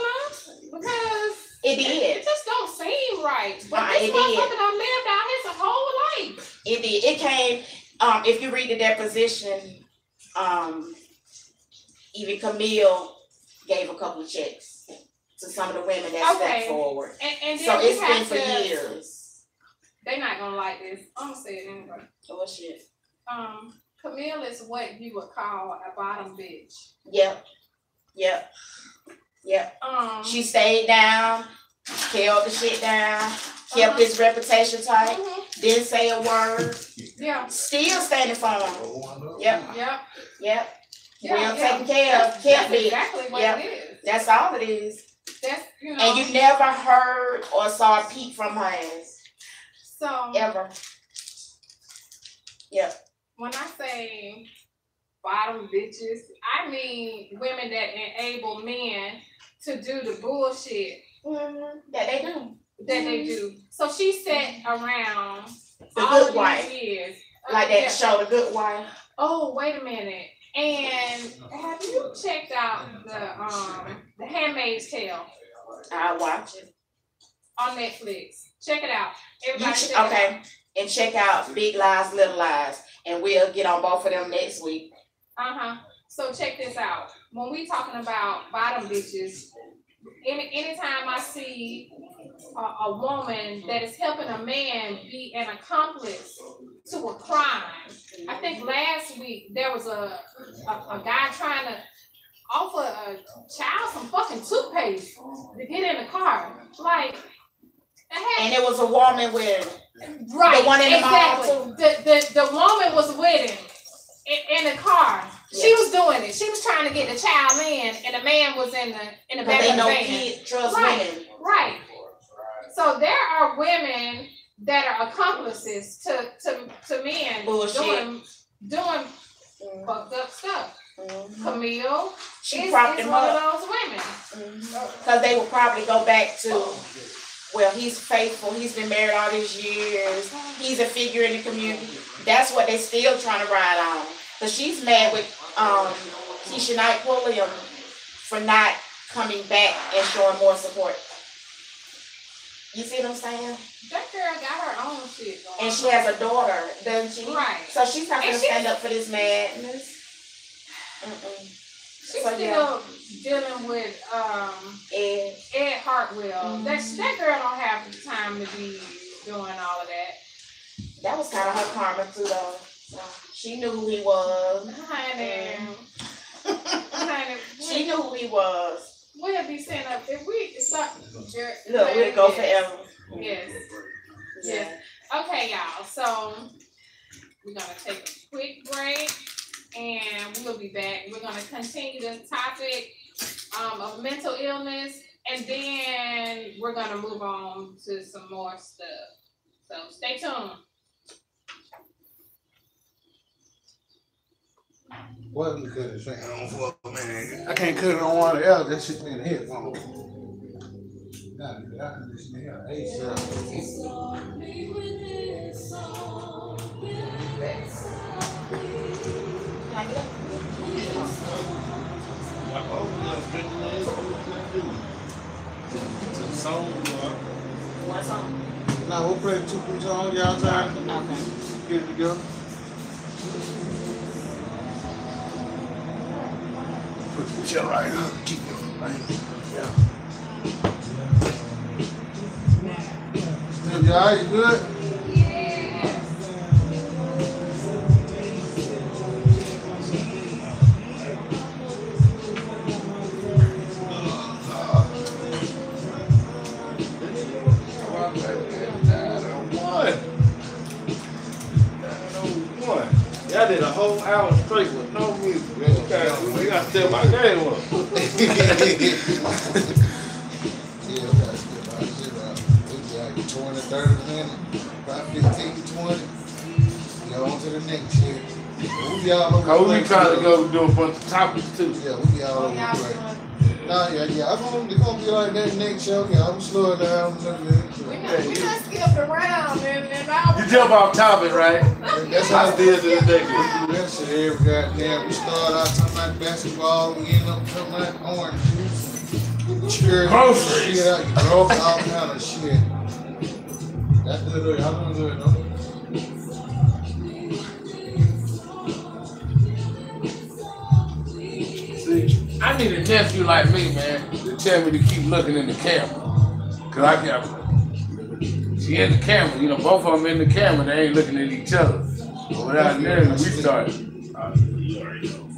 Because it did. It just don't seem right. But this motherfucker done lived out his whole life. It did. It came, if you read the deposition, even Camille gave a couple of checks to some of the women that stepped forward. And so it's been for years. They're not gonna like this. I'm gonna say it anyway. Oh shit. Camille is what you would call a bottom bitch. Yep. She stayed down, held the shit down, kept his reputation tight, didn't say a word. Yeah. Still standing for him. Yep. Well taken care of. That's exactly what it is. That's all it is. That's And you never heard or saw a peep from her ass. So ever. Yep. When I say bottom bitches, I mean women that enable men to do the bullshit that they do. So she sat around The all Good Wife. Years, like that show, The Good Wife. Oh, wait a minute. And have you checked out the Handmaid's Tale? I watch it on Netflix. Check it out. Okay, and check out Big Lies, Little Lies, and we'll get on both of them next week. So check this out. When we talking about bottom bitches, anytime I see a woman that is helping a man be an accomplice to a crime, I think last week there was a guy trying to offer a child some fucking toothpaste to get in the car. Like, and it was a woman with the one in the mall too. The woman was with him in the car. Yes. She was doing it. She was trying to get the child in, and the man was in the back of the van. Kids trust women. Right. So there are women that are accomplices to men doing fucked up stuff. Camille is one of those women. Because they will probably go back to, well, he's faithful. He's been married all these years. He's a figure in the community. That's what they still trying to ride on. Because she's mad with Keisha Knight Pulliam for not coming back and showing more support. You see what I'm saying? That girl got her own shit going. And she has a daughter, doesn't she? Right. So she's not going to stand up for this madness. She's still dealing with Ed Hartwell. That girl don't have the time to be doing all of that. That was kind of her karma too, though. So she knew who he was. Honey. She knew who he was. We'll be sitting up if we start. Look, we'll go forever. Yes. Okay, y'all. So we're gonna take a quick break. And we'll be back. We're going to continue the topic of mental illness, and then we're going to move on to some more stuff. So stay tuned. What we cut his finger on for, man? I can't cut it on one else. That shit in the headphone. Nah, I can just hear ASAP. One song. Now we'll play 2-3 songs. Y'all time to get it together. Put the chair right up. Keep it right. Yeah. You alright? You good? I did a whole hour straight with no music. We got to step my game up. Yeah, we gotta step our shit up. We like 20, 30 minutes, about 15, 20. Go on to the next shit. We be all over the place. We trying to go do a bunch of topics too. Yeah, we be all over the place. Nah, yeah. I'm gonna be like that next show. Yeah, I'm slow down a little bit. We done skipped around and You jump off topic, right? That's how I did this day. we do that shit every goddamn. We start out talking about basketball, we end up talking about orange juice, cherry, Groceries. shit out, all kind of shit. That's good. Y'all don't do it, no? See, I need a nephew like me, man, to tell me to keep looking in the camera. Cause I can't. She in the camera, you know, both of them in the camera, they ain't looking at each other. But without there, we started. You already know.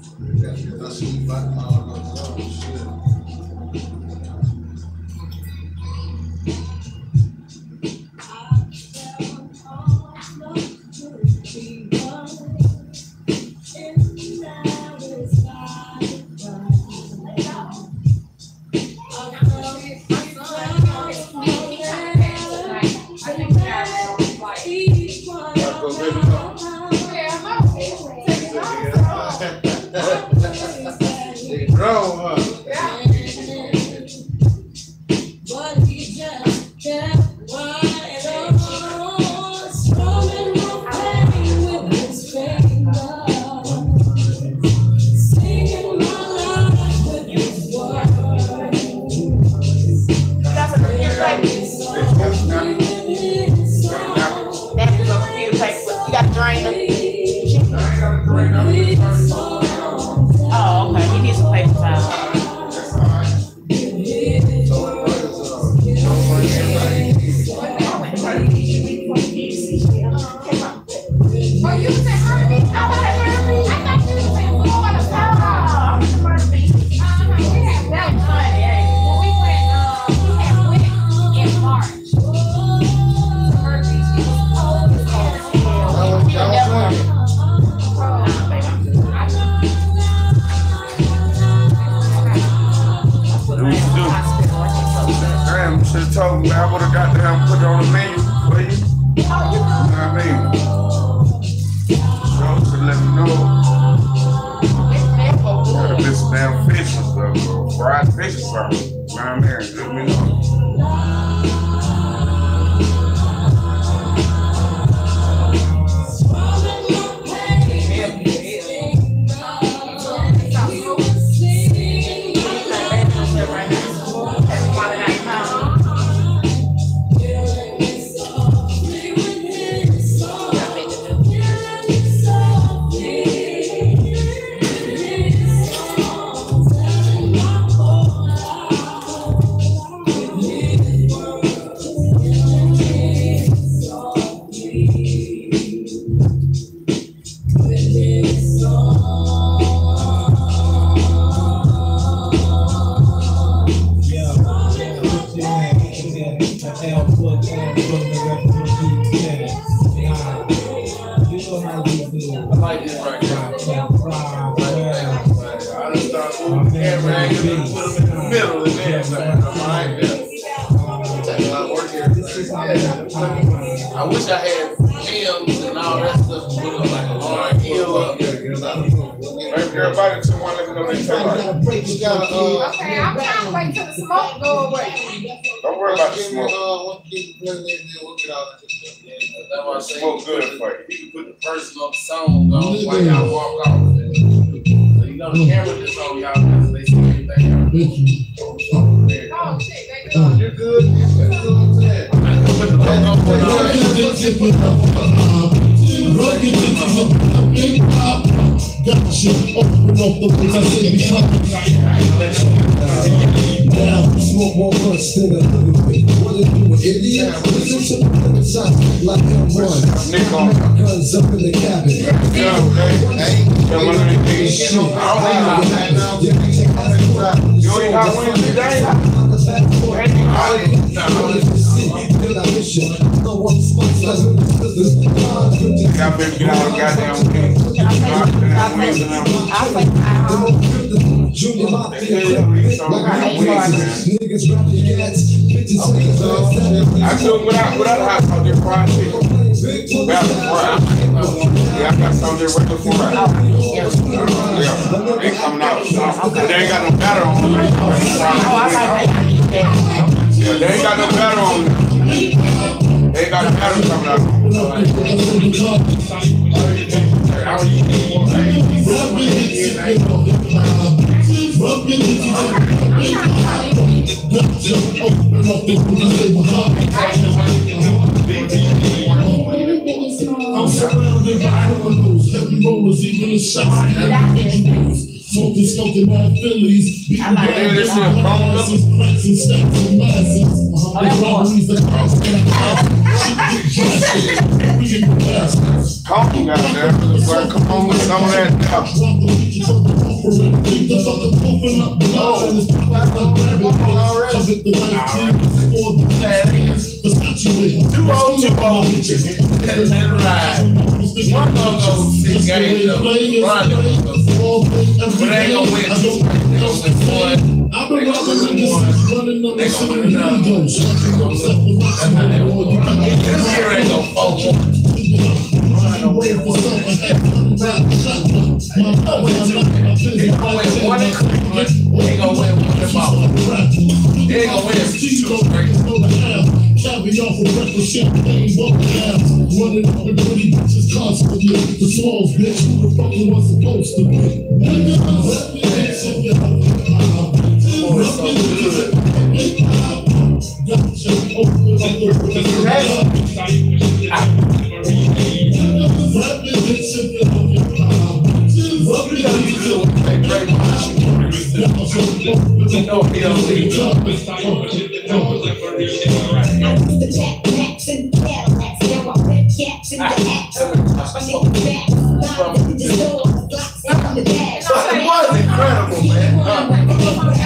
Oh, okay. He needs some paper towels. Told me I would have got down put it on the menu for you. You know what I mean? So to let me know. Gotta be some damn fish or something, or fried fish or something. You know what I mean? Let me know. I wish I had hymns and all that stuff to put up like a hard hill up. Everybody just want to let me know they take like. You gotta, Okay, I'm trying to wait till the smoke go away. Don't worry about the give me, smoke. what you play that, then we'll get all that stuff. That's why I say Smoke good for you. you can put the personal song on while y'all walk off. So you know the camera just on y'all because they see everything. Oh, shit, they do. You're good. You know what I'm saying? Gotcha. Open up the place I said now, smoke more blunts than a little bit. What are you, an idiot? Listen to the limit shots like I'm one. Guns up in the cabin. Yeah, one of the things. You ain't got one today? Y'all better get out of goddamn game. Junior Mafia, niggas rapping cats, bitches I do it without hot sauce, just fried chicken. Yeah, I got some of this regular fried. Yeah, they coming out. They ain't got no batter on them. Yeah, they ain't got no batter on them. They ain't got no batter coming out. I'm surrounded by criminals, heavy rollers, even a shot. Smoking my Phillies. I like this shit, cracks and stacks of masses. The robberies that cost Come on, goddamn. Like, come on with some of that stuff. Too old. That is right. One of those six games, though. But they ain't gonna win. I've been running on the city. This year ain't gonna focus. They gonna win one in Cleveland. They gonna win one in Baltimore. They ain't gonna win two straight. Caviar for breakfast, champagne, bubble bath. Running up with pretty bitches constantly. The smalls, bitch, who the fuck you was supposed to be? It was incredible, man.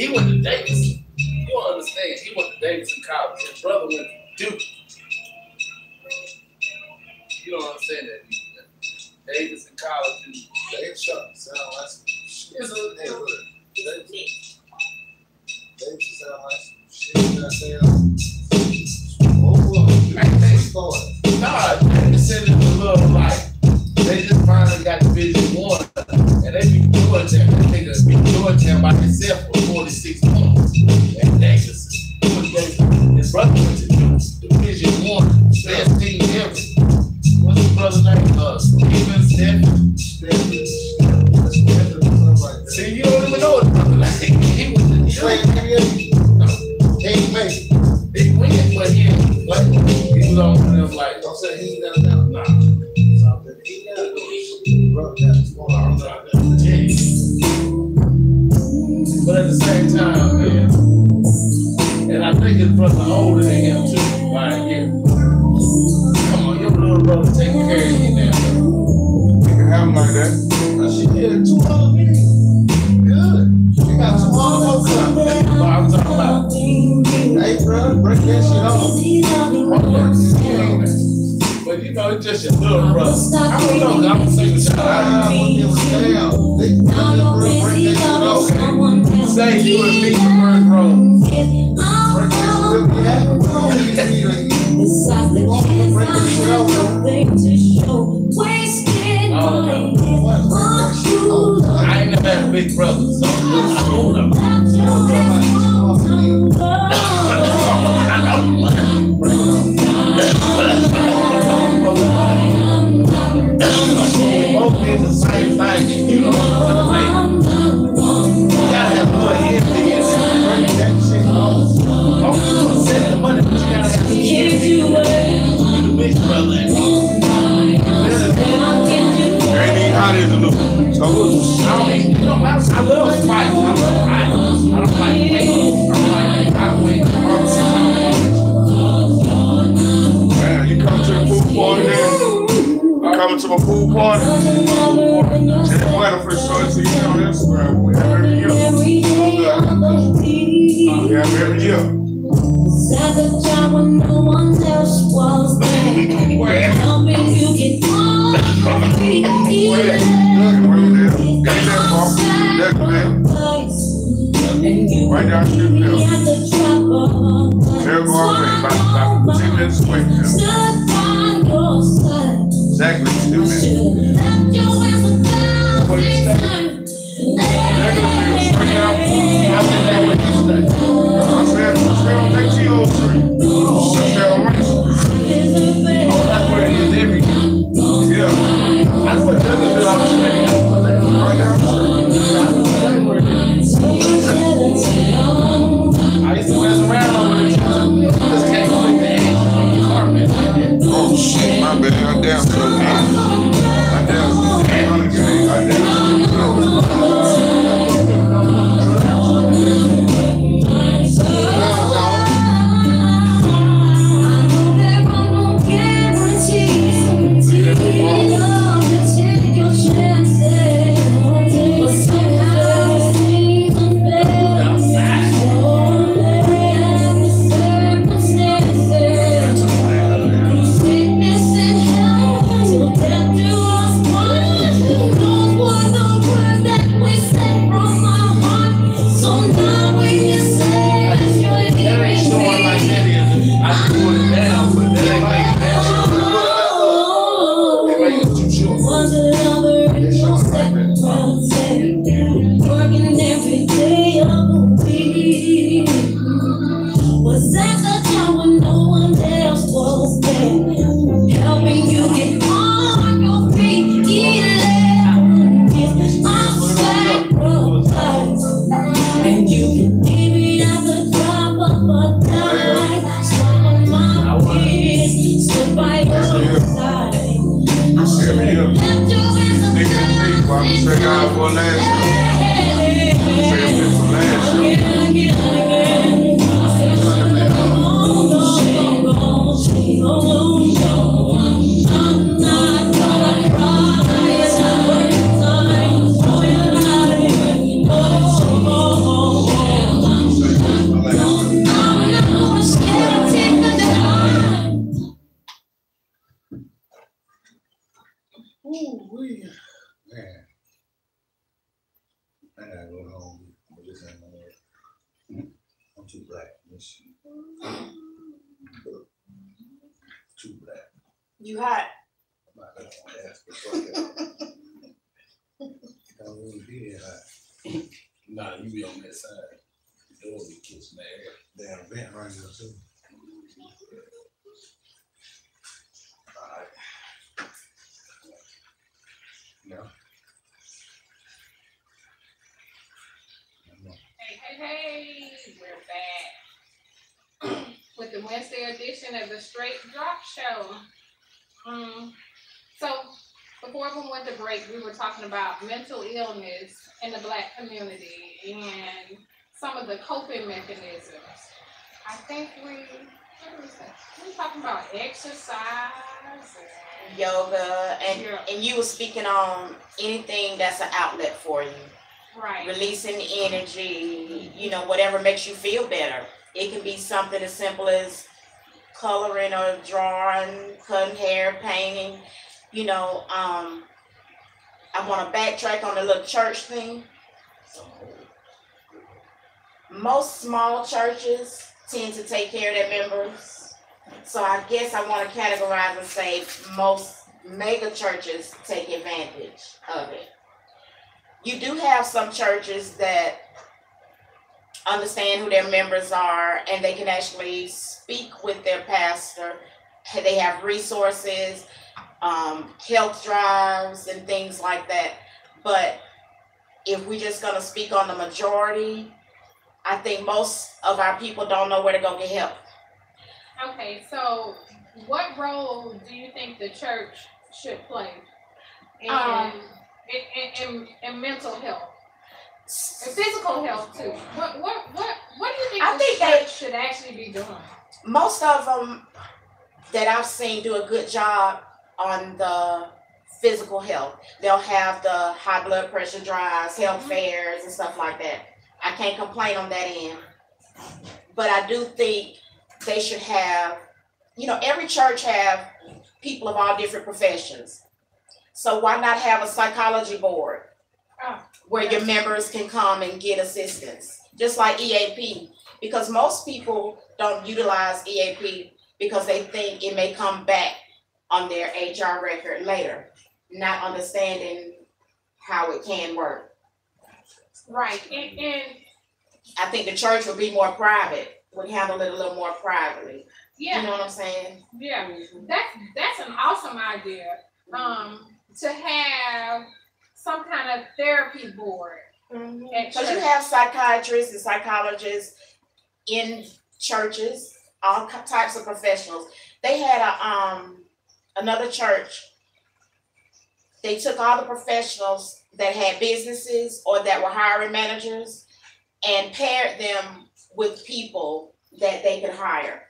He went to Davis. You don't understand. He went to Davis in college. His brother went to Duke. You don't understand that. Davis in college. They shut sound like some shit. They sound like some shit that Nah, they said it was a little like they just finally got Division 1 and they beat Georgetown. That nigga beat Georgetown by himself for 46 points. And Davis, his brother went to Division 1, best team ever. What's his brother's name? Steven Stephen. See, you don't even know his brother. Like, he went to he went, but he ain't play. He was on one of them like, don't say he ain't got it now. nah. But at the same time, man, and I think his brother older than him too. I right here. Come on, your little brother taking care of you now. You can have them like that. She did 200 million. Good. You got 200 more coming. That's what I'm talking about. Hey, bro, break that shit off. But you know, it's just your little brother. I don't know, I'm gonna say what y'all say you and me the first row. Break that shit I ain't never had a big brother, so I don't know. Both did the same thing, you know what I'm saying? You gotta have more head niggas. Break that shit off. Don't send the money, but you gotta have some head niggas. You the big brother. Ain't hot as a little. So, I love fight. I don't like wait. I wait. man, you come to the pool party then? You coming to my pool party? And weather for sure, so you know Instagram. We have every year. We have every year. At the time when no one else was there, helping you get on your feet. Right down the street now. They're going away about 10 minutes away from them. Exactly 2 minutes. What do you say? They're going to be straight out. I think that way you stay. I said, stay on that T.O. Street. Stay on Ranch Street. Oh, that's where it is every year. Yeah. That's what they're going to do on the street. Right down the street. I used to mess around over there. Just can't click the edge on the carpet. Oh shit, my bad. I'm down so bad. I'm down. Too black. You hot? Don't really be that hot. Nah, you be on that side. The door be kissing the air. Damn vent right here too. Alright. No. Hey, we're back with the Wednesday edition of the Straight Drop Show. So before we went to break, we were talking about mental illness in the Black community and some of the coping mechanisms. I think we We're talking about exercise. Yoga, and Yeah. and you were speaking on anything that's an outlet for you. Right. Releasing the energy, whatever makes you feel better. It can be something as simple as coloring or drawing, cutting hair, painting. I want to backtrack on the little church thing. Most small churches tend to take care of their members. So I guess I want to categorize and say most mega churches take advantage of it. You do have some churches that understand who their members are and they can actually speak with their pastor. They have resources, health drives and things like that. But if we're just going to speak on the majority, I think most of our people don't know where to go get help. Okay, so what role do you think the church should play in mental health and physical health too? What do you think I the think church should actually be doing? Most of them that I've seen do a good job on the physical health. They'll have the high blood pressure drives, health fairs, and stuff like that. I can't complain on that end. But I do think they should have, every church have people of all different professions. So why not have a psychology board where your members can come and get assistance, just like EAP? Because most people don't utilize EAP because they think it may come back on their HR record later, not understanding how it can work. Right, and I think the church would be more private, would handle it a little more privately. yeah, You know what I'm saying? yeah, that's an awesome idea. To have some kind of therapy board. Because you have psychiatrists and psychologists in churches, all types of professionals. They had another church. They took all the professionals that had businesses or that were hiring managers and paired them with people that they could hire.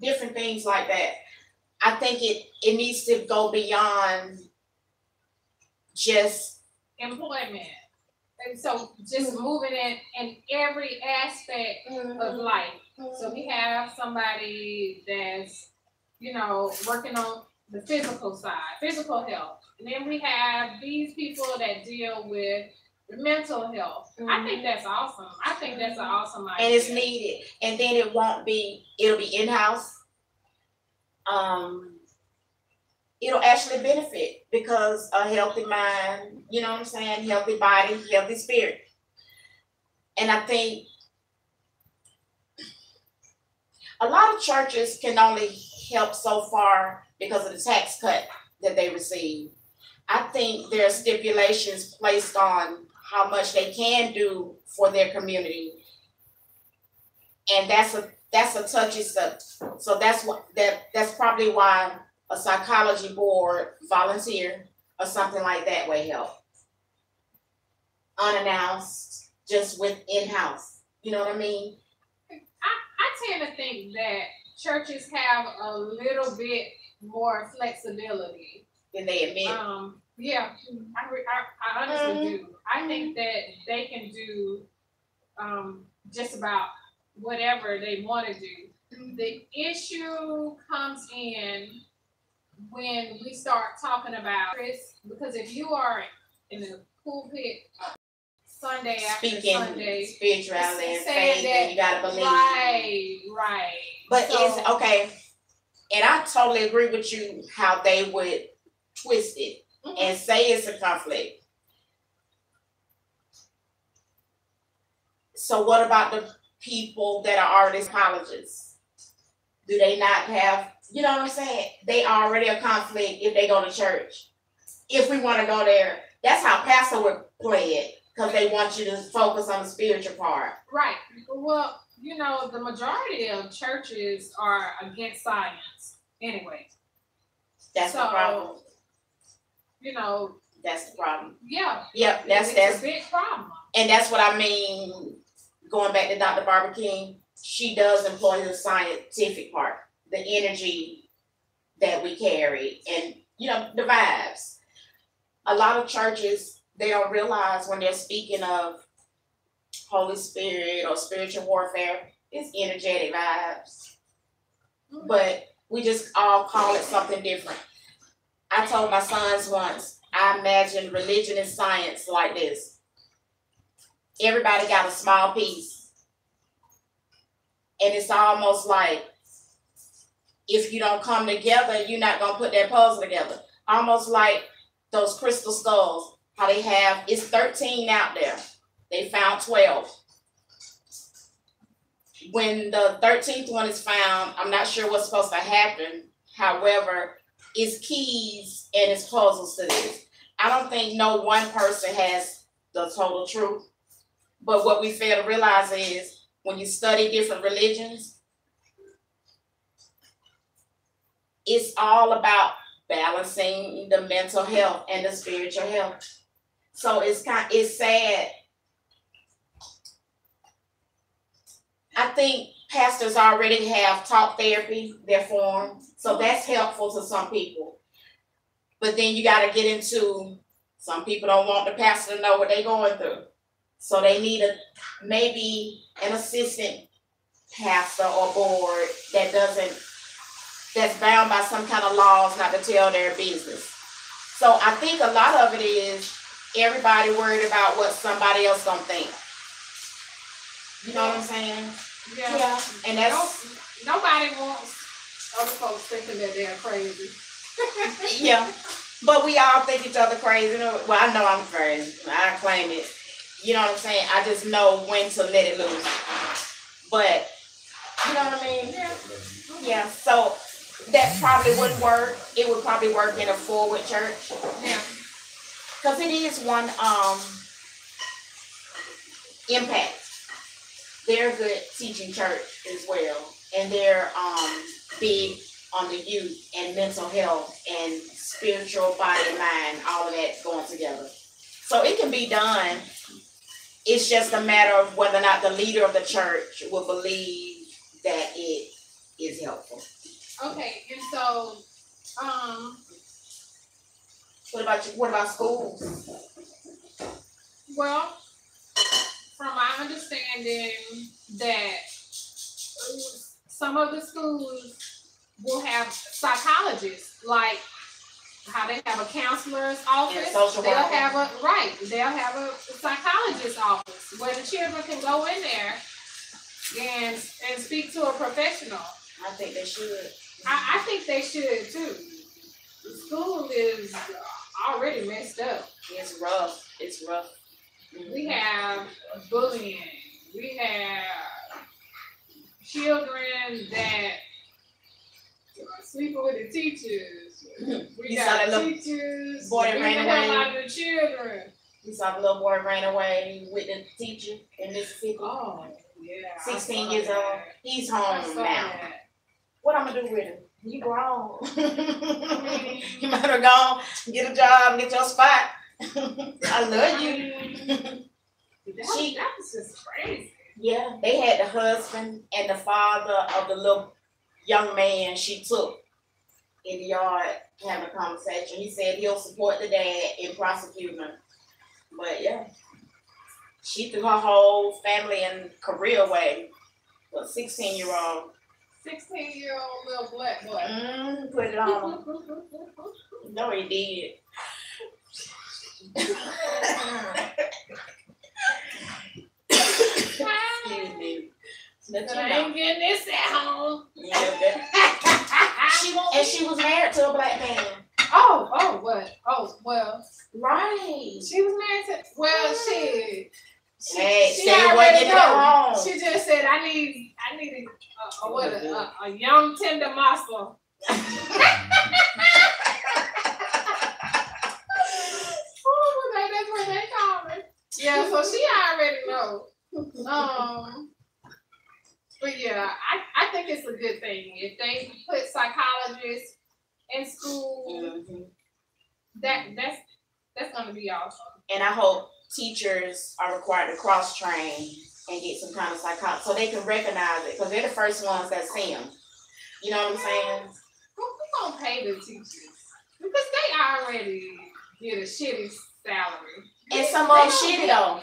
Different things like that. I think it needs to go beyond just employment. And so just moving in every aspect of life. So we have somebody that's, working on the physical side, physical health. And then we have these people that deal with the mental health. I think that's awesome. I think that's an awesome idea. And it's needed. And then it'll be in-house. It'll actually benefit because a healthy mind, you know what I'm saying? Healthy body, healthy spirit. And I think a lot of churches can only help so far because of the tax cut that they receive. I think there are stipulations placed on how much they can do for their community. And that's a touchy subject. So that's probably why a psychology board, volunteer, or something like that would help. Unannounced, just with in-house. You know what I mean? I tend to think that churches have a little bit more flexibility Than they admit. Yeah, I honestly do. I think that they can do just about whatever they want to do. The issue comes in when we start talking about Chris, because if you are in the pulpit Sunday after Speaking Sunday, spirituality and saying faith, that, and you gotta believe. Right. But So- it's okay, and I totally agree with you how they would twist it and say it's a conflict. So what about the people that are already colleges? Do they not have, you know what I'm saying? They already a conflict if they go to church. If we want to go there, that's how pastor would play it, because they want you to focus on the spiritual part. Right. Well, the majority of churches are against science anyway. That's the problem. That's the problem. Yeah. Yep, It's that's a big problem. and that's what I mean. Going back to Dr. Barbara King, she does employ the scientific part. the energy that we carry and, you know, the vibes. A lot of churches, they don't realize when they're speaking of Holy Spirit or spiritual warfare, it's energetic vibes. But we just all call it something different. I told my sons once, I imagine religion and science like this. Everybody got a small piece. And it's almost like if you don't come together, you're not going to put that puzzle together. Almost like those crystal skulls, how they have, it's 13 out there. They found 12. When the 13th one is found, I'm not sure what's supposed to happen. However, it's keys and it's puzzles to this. I don't think no one person has the total truth. But what we fail to realize is when you study different religions, it's all about balancing the mental health and the spiritual health. So it's sad. I think pastors already have talk therapy, their form, so that's helpful to some people. But then you got to get into, some people don't want the pastor to know what they're going through. So they need maybe an assistant pastor or board that's bound by some kind of laws not to tell their business. So I think a lot of it is everybody worried about what somebody else gonna think. You know what I'm saying? Yeah. And that's nobody wants other folks thinking that they're crazy. Yeah. But we all think each other crazy. Well, I know I'm crazy. I claim it. You know what I'm saying? I just know when to let it loose. But you know what I mean? Yeah. So that probably wouldn't work. It would probably work in a forward church. Yeah. Because it is one impact. They're a good teaching church as well. And they're big on the youth and mental health and spiritual body and mind, all of that going together. So it can be done. It's just a matter of whether or not the leader of the church will believe that it is helpful. Okay, and so, what about schools? Well, from my understanding, that some of the schools will have psychologists, like how they have a counselor's office. They'll have a psychologist's office where the children can go in there and speak to a professional. I think they should. I think they should too. The school is already messed up. It's rough. Mm-hmm. We have bullying. We have children that are sleeping with the teachers. We got teachers boy that ran away. Out of the children. You saw the little boy ran away with the teacher in Mississippi. Oh, yeah. 16 years old. He's home now. That. What I'm gonna do with him? You grown. You might have gone, get a job, get your spot. I love you. That was just crazy. Yeah, they had the husband and the father of the little young man she took in the yard having a conversation. He said he'll support the dad in prosecuting her. But yeah, she threw her whole family and career away. But 16-year-old. 16-year-old little black boy. Put it on. No, he did. Excuse me. But I ain't getting this at home. Yeah, she was married to a black man. Oh, what? Oh, well. Right. She was married to, well, she already know. She just said, I need a young tender muscle. That's what they call it. Yeah, so she already knows. But yeah, I think it's a good thing if they put psychologists in school. Mm-hmm. That's gonna be awesome. And I hope teachers are required to cross train and get some kind of psychology so they can recognize it because they're the first ones that see them. You know what I'm saying? Who gonna pay the teachers? Because they already get a shitty salary. And some of them shitty though.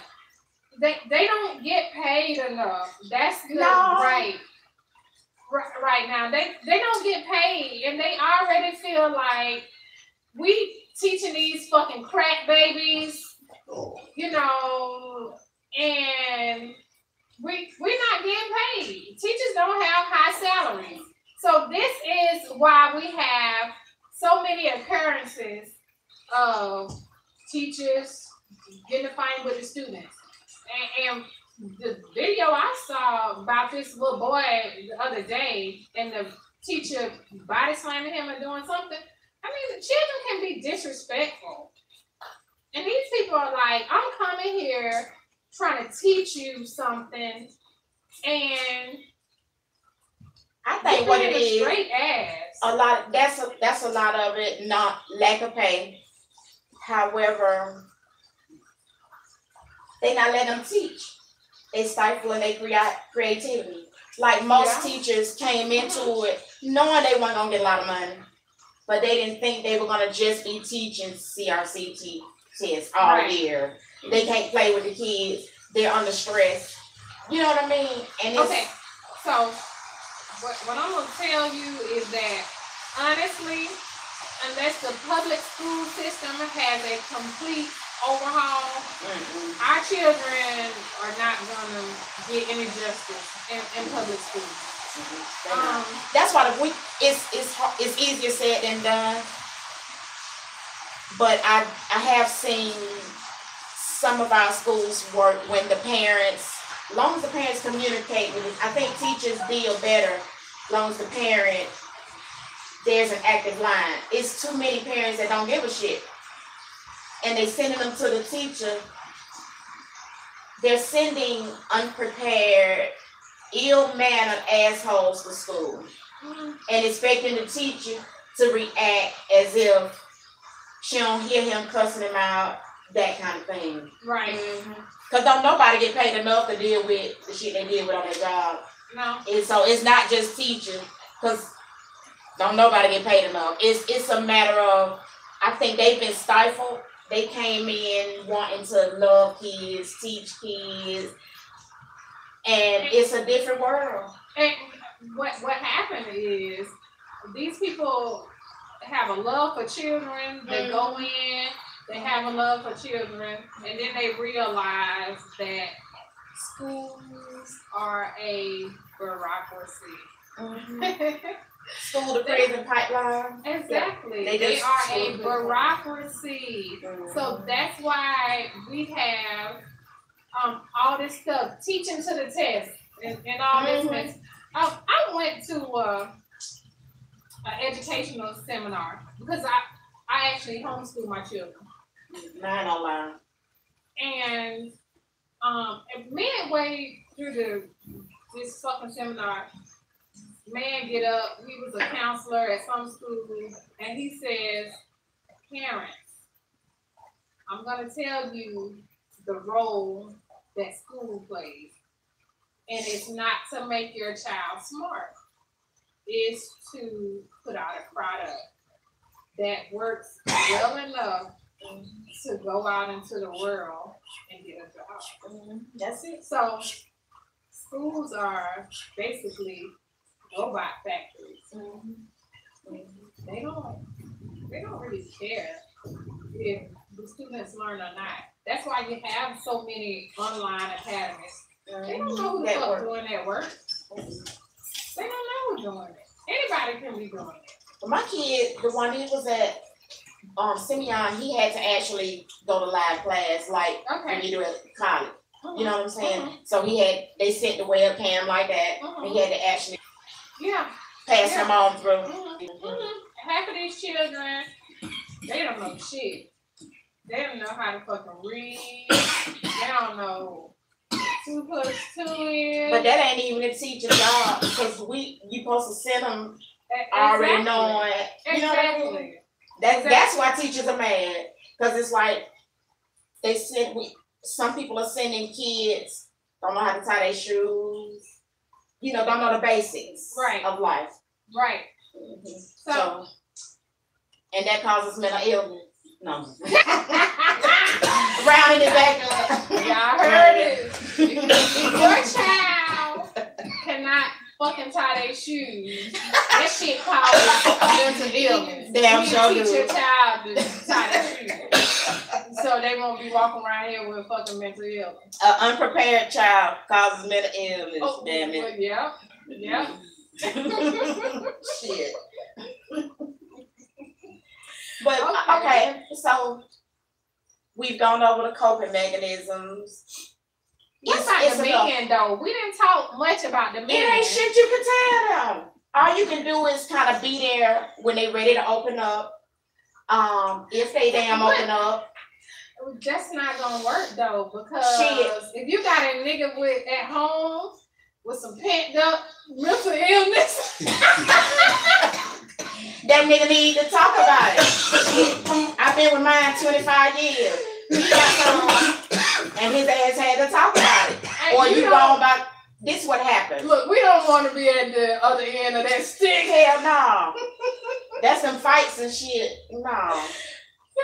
They don't get paid enough. That's the right now. They don't get paid, and they already feel like we teaching these fucking crack babies, you know, and we're not getting paid. Teachers don't have high salaries. So this is why we have so many occurrences of teachers getting a fight with the students. And the video I saw about this little boy the other day and the teacher body slamming him and doing something, I mean, the children can be disrespectful. And these people are like, I'm coming here trying to teach you something, and I think what it is, straight ass. a lot. That's a lot of it. Not lack of pay. However, they not letting them teach. They stifling their creativity. Like most teachers came into it knowing they weren't gonna get a lot of money, but they didn't think they were gonna just be teaching CRCT tests all year. They can't play with the kids. They're under stress. You know what I mean? And okay, so what I'm gonna tell you is that honestly, unless the public school system has a complete overhaul, our children are not gonna get any justice in public schools. That's why it's easier said than done. But I have seen some of our schools work when the parents, as long as the parents communicate with it. I think teachers deal better as long as the parent, there's an active line. It's too many parents that don't give a shit. And they sending them to the teacher. They're sending unprepared, ill-mannered assholes to school and expecting the teacher to react as if she don't hear him cussing him out, that kind of thing. Right. Because don't nobody get paid enough to deal with the shit they deal with on their job. No. And so it's not just teachers, because don't nobody get paid enough. It's a matter of, I think they've been stifled. They came in wanting to love kids, teach kids, and it's a different world. And what happened is these people have a love for children. They go in, they have a love for children, and then they realize that schools are a bureaucracy. School to prison pipeline. Exactly. They are a bureaucracy. So that's why we have all this stuff, teaching to the test and all this mess. I went to an educational seminar because I actually homeschool my children. Mine online. And midway through this fucking seminar, man get up, he was a counselor at some school, and he says, parents, I'm gonna tell you the role that school plays. And it's not to make your child smart. It's to put out a product that works well enough to go out into the world and get a job. That's it. So schools are basically robot factories. They don't really care if the students learn or not. That's why you have so many online academies. They don't know who the fuck doing that work. They don't know who's doing it. Anybody can be doing it. Well, my kid, the one he was at Simeon, he had to actually go to live class like when you do at college. You know what I'm saying? So they sent the webcam like that, and he had to actually pass them on through. Half of these children, they don't know shit. They don't know how to fucking read. They don't know 2 + 2 is. But that ain't even a teacher's job, because you supposed to send them already knowing. You know what I mean? That's why teachers are mad, because it's like some people are sending kids don't know how to tie their shoes. You know, don't know the basics of life. Right. So and that causes mental illness. No. Rounding it back up. Y'all heard it. Your child cannot fucking tie their shoes. That shit causes mental illness. Damn you sure teach do. your child to tie their shoes. So they won't be walking around here with fucking mental illness. An unprepared child causes mental illness. Oh, damn it. well, yeah. Yeah. Shit. But okay, so we've gone over the coping mechanisms. What about the men though? We didn't talk much about the men. It ain't shit you can tell them. All you can do is kind of be there when they ready to open up. If they damn open up. That's not gonna work though, because if you got a nigga with at home with some pent up mental illness, that nigga need to talk about it. I've been with mine 25 years. He got some, and his ass had to talk about it. Or you go about this what happened. Look, we don't want to be at the other end of that stick. Hell no. That's some fights and shit. No.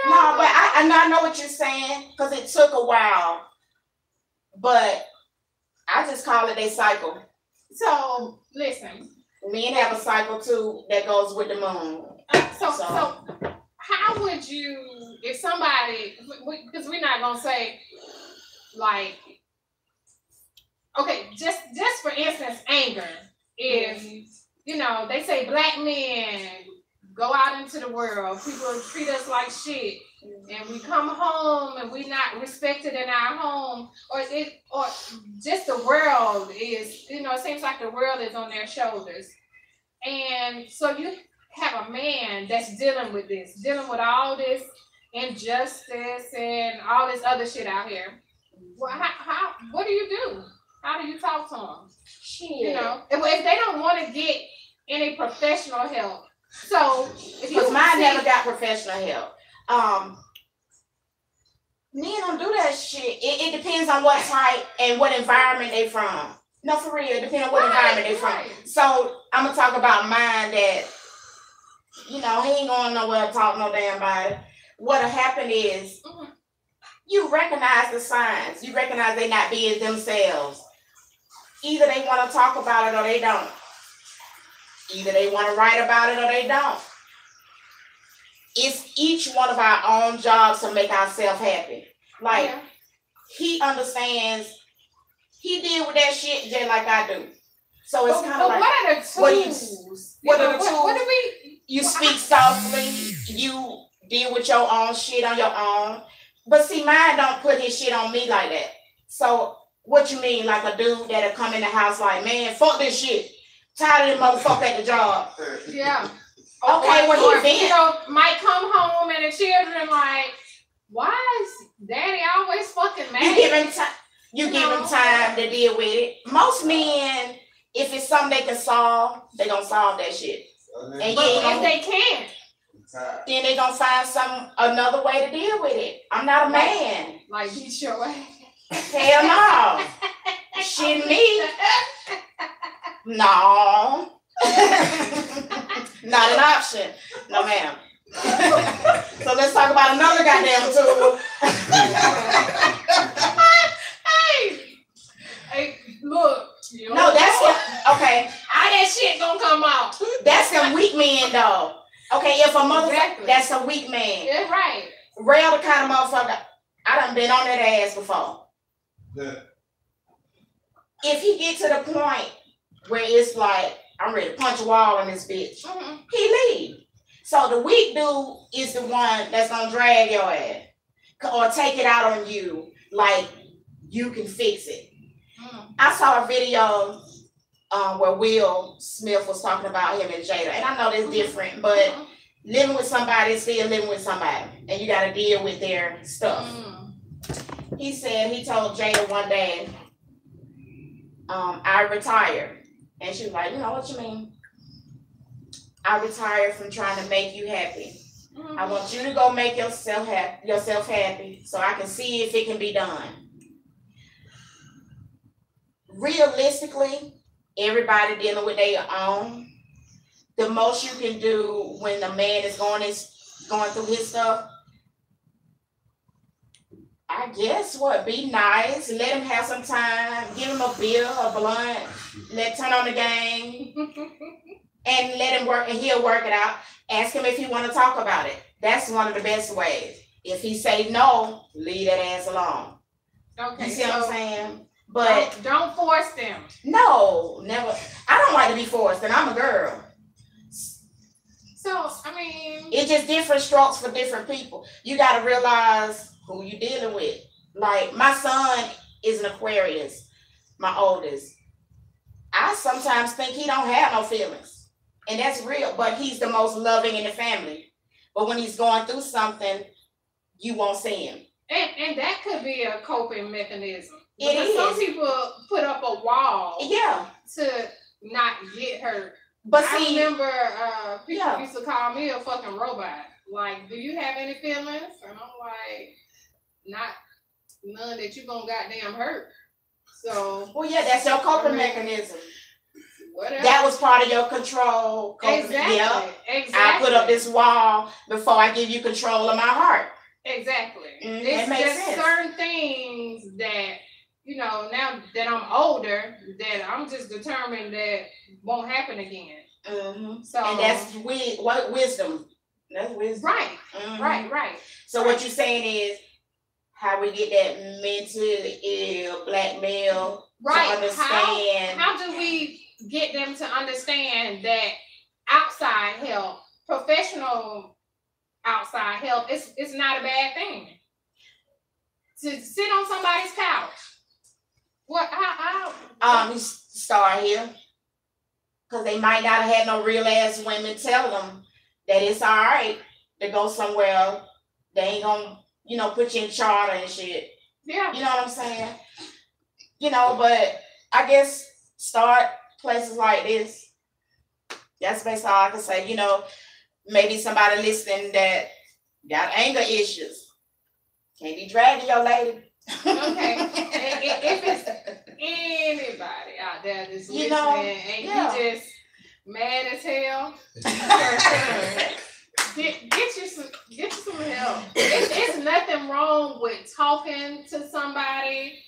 No, but I know what you're saying, because it took a while. But I just call it a cycle. So listen. Men have a cycle too that goes with the moon. So how would you, if somebody, because we're not gonna say like, okay, just for instance, anger. If you know they say black men go out into the world, people treat us like shit, and we come home and we not respected in our home, or just the world is, you know, it seems like the world is on their shoulders. And so you have a man that's dealing with all this injustice and all this other shit out here. Well, how what do you do? How do you talk to them? Shit. You know, if they don't want to get any professional help. So, because mine never got professional help. Men don't do that shit. It depends on what type and what environment they from. No, for real, it depends on what environment they from. So I'm gonna talk about mine that, you know, he ain't going nowhere to talk no damn body. What'll happen is you recognize the signs. You recognize they not being themselves. Either they want to talk about it or they don't. Either they want to write about it or they don't. It's each one of our own jobs to make ourselves happy. Like, he understands, he deal with that shit just like I do. So it's kind of like, what are the tools? What are the tools? What do we? You speak softly. You deal with your own shit on your own. But see, mine don't put his shit on me like that. So what you mean, like a dude that'll come in the house like, man, fuck this shit. Tired of this motherfucker at the job. Yeah. Okay, well, he you know, might come home and the children like, why is daddy always fucking mad? You give him time to deal with it. Most men, if it's something they can solve, they gonna solve that shit. And if they can't, then they gonna find another way to deal with it. I'm not a man. Like beat your ass. Hell no. Shit me. No. Not an option. No, ma'am. So let's talk about another goddamn tool. Hey, look. No, that's what, okay. How that shit gonna come out? That's some weak men, though. Okay, if a motherfucker, that's a weak man. Yeah, right. Rail the kind of motherfucker, I done been on that ass before. Yeah. If he get to the point where it's like, I'm ready to punch a wall in this bitch, he leave. So the weak dude is the one that's gonna drag your ass or take it out on you like you can fix it. I saw a video where Will Smith was talking about him and Jada, and I know that's different, but living with somebody is still living with somebody, and you gotta deal with their stuff. He said he told Jada one day, I retired. And she was like, you know what you mean? I retired from trying to make you happy. I want you to go make yourself happy so I can see if it can be done. Realistically, everybody dealing with their own. the most you can do when the man is going through his stuff, I guess be nice, let him have some time, give him a beer, a blunt, turn on the game, and let him work, and he'll work it out. Ask him if he want to talk about it. That's one of the best ways. If he say no, leave that ass alone. Okay, you see what I'm saying? But don't force them. No, never. I don't like to be forced, and I'm a girl. So I mean, it's just different strokes for different people. You got to realize who you dealing with. Like my son is an Aquarius, my oldest. I sometimes think he don't have no feelings, and that's real. But he's the most loving in the family. But when he's going through something, you won't see him. And that could be a coping mechanism. It is. Some people put up a wall. Yeah. To not get hurt. But I see, remember people used to call me a fucking robot. Like, do you have any feelings? And I'm like, none that you gonna goddamn hurt. So. Well, yeah, that's your coping mechanism. Whatever. That was part of your control. Exactly. Yep. Exactly. I put up this wall before I give you control of my heart. Exactly. It's just certain things that, you know, now that I'm older, that I'm just determined that won't happen again. Mm-hmm. So, and that's wisdom. That's wisdom. Right. Mm-hmm. Right. So what you're saying is how we get that mentally ill black male to understand. How do we get them to understand that outside help, professional outside help, it's not a bad thing to sit on somebody's couch? What? How? You start here, because they might not have had no real ass women tell them that it's all right to go somewhere. They ain't gonna, put you in charter and shit. Yeah. You know what I'm saying? But I guess start places like this. That's basically all I can say. Maybe somebody listening that got anger issues. Can't be dragging your lady. Okay. If it's anybody out there that's listening and you just mad as hell, get you some help. It's nothing wrong with talking to somebody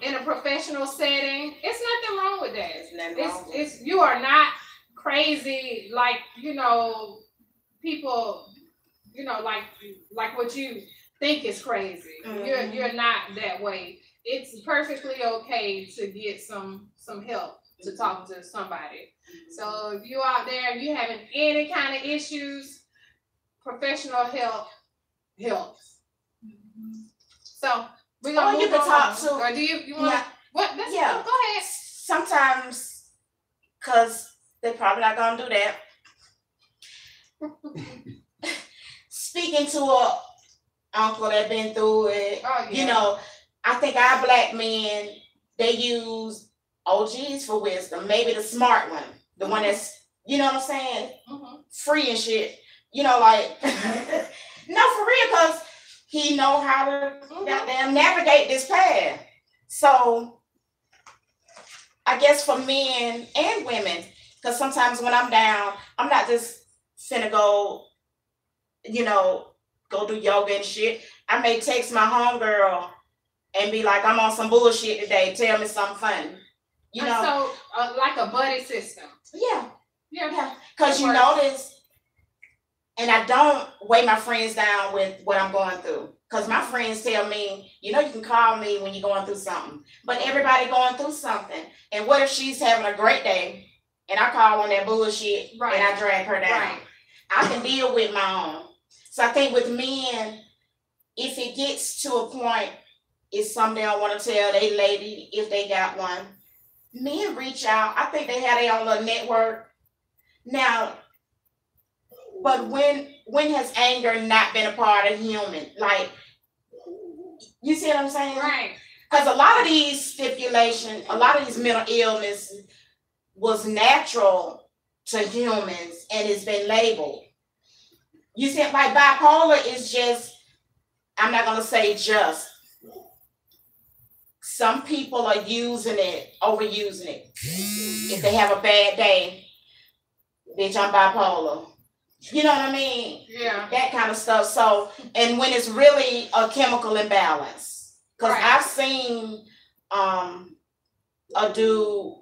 in a professional setting. It's nothing wrong with that. It's nothing wrong with it. You are not crazy like people like what you think is crazy. Mm-hmm. You're not that way. It's perfectly okay to get some help to talk to somebody. So if you're out there and you're having any kind of issues, professional help helps. So we're gonna move on. Talk to. Or do you want what? Go ahead. Sometimes, cause they're probably not gonna do that. Speaking to a uncle that been through it, I think our black men, they use OGs for wisdom. Maybe the smart one, the one that's, you know what I'm saying, free and shit. No, for real, cause he know how to goddamn navigate this path. So I guess for men and women, because sometimes when I'm down, I'm not just finna go, go do yoga and shit. I may text my homegirl and be like, I'm on some bullshit today. Tell me something funny. So like a buddy system. Yeah. Because you notice, and I don't weigh my friends down with what I'm going through. Because my friends tell me, you can call me when you're going through something. But everybody going through something. And what if she's having a great day and I call on that bullshit and I drag her down? Right. I can deal with my own. So I think with men, if it gets to a point, it's something they don't want to tell they lady if they got one. Men reach out. I think they have their own little network. Now, but when has anger not been a part of human? Like, you see what I'm saying? Right. Because a lot of these stipulations, a lot of these mental illness was natural to humans and it's been labeled. You see, like bipolar is just, I'm not going to say just. Some people are using it, overusing it. If they have a bad day, bitch, I'm bipolar. You know what I mean? Yeah. That kind of stuff. So, and when it's really a chemical imbalance, because Right. I've seen a dude,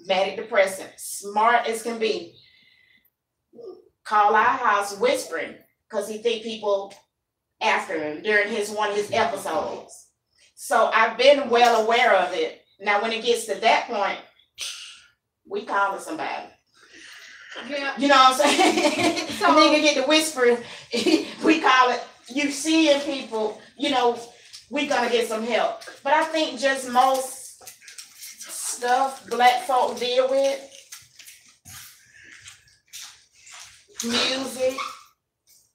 manic depressant, smart as can be, call our house whispering because he think people after him during one of his episodes. So I've been well aware of it. Now, when it gets to that point, we calling somebody. Yeah. You know what I'm saying? So- Nigga get the whispering, we call it, you seeing people, you know, we gonna get some help. But I think just most stuff black folk deal with, music,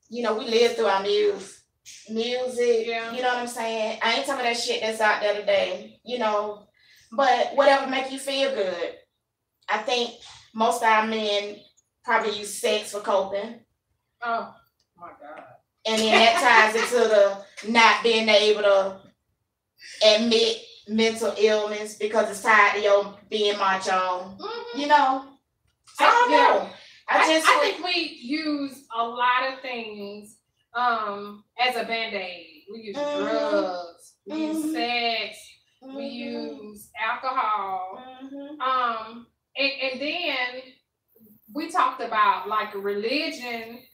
you know, we live through our music, Yeah. you know what I'm saying? I ain't talking about that shit that's out there today, you know, but whatever make you feel good. I think most of our men probably use sex for coping. Oh my God. And then that ties into the not being able to admit mental illness because it's tied to your being macho. Mhm. You know? So I don't know. I think we use a lot of things as a band-aid. We use drugs, we use sex, we use alcohol. And then we talked about like religion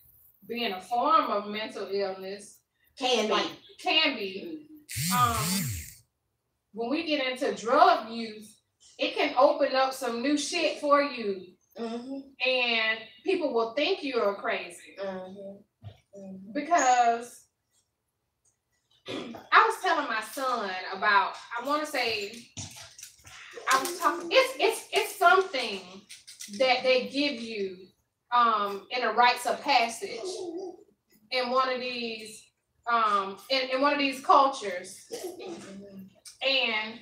being a form of mental illness. Can be. When we get into drug use, it can open up some new shit for you. And people will think you're crazy. Because I was telling my son about, I want to say, I was talking, it's something that they give you in a rites of passage in one of these in one of these cultures. And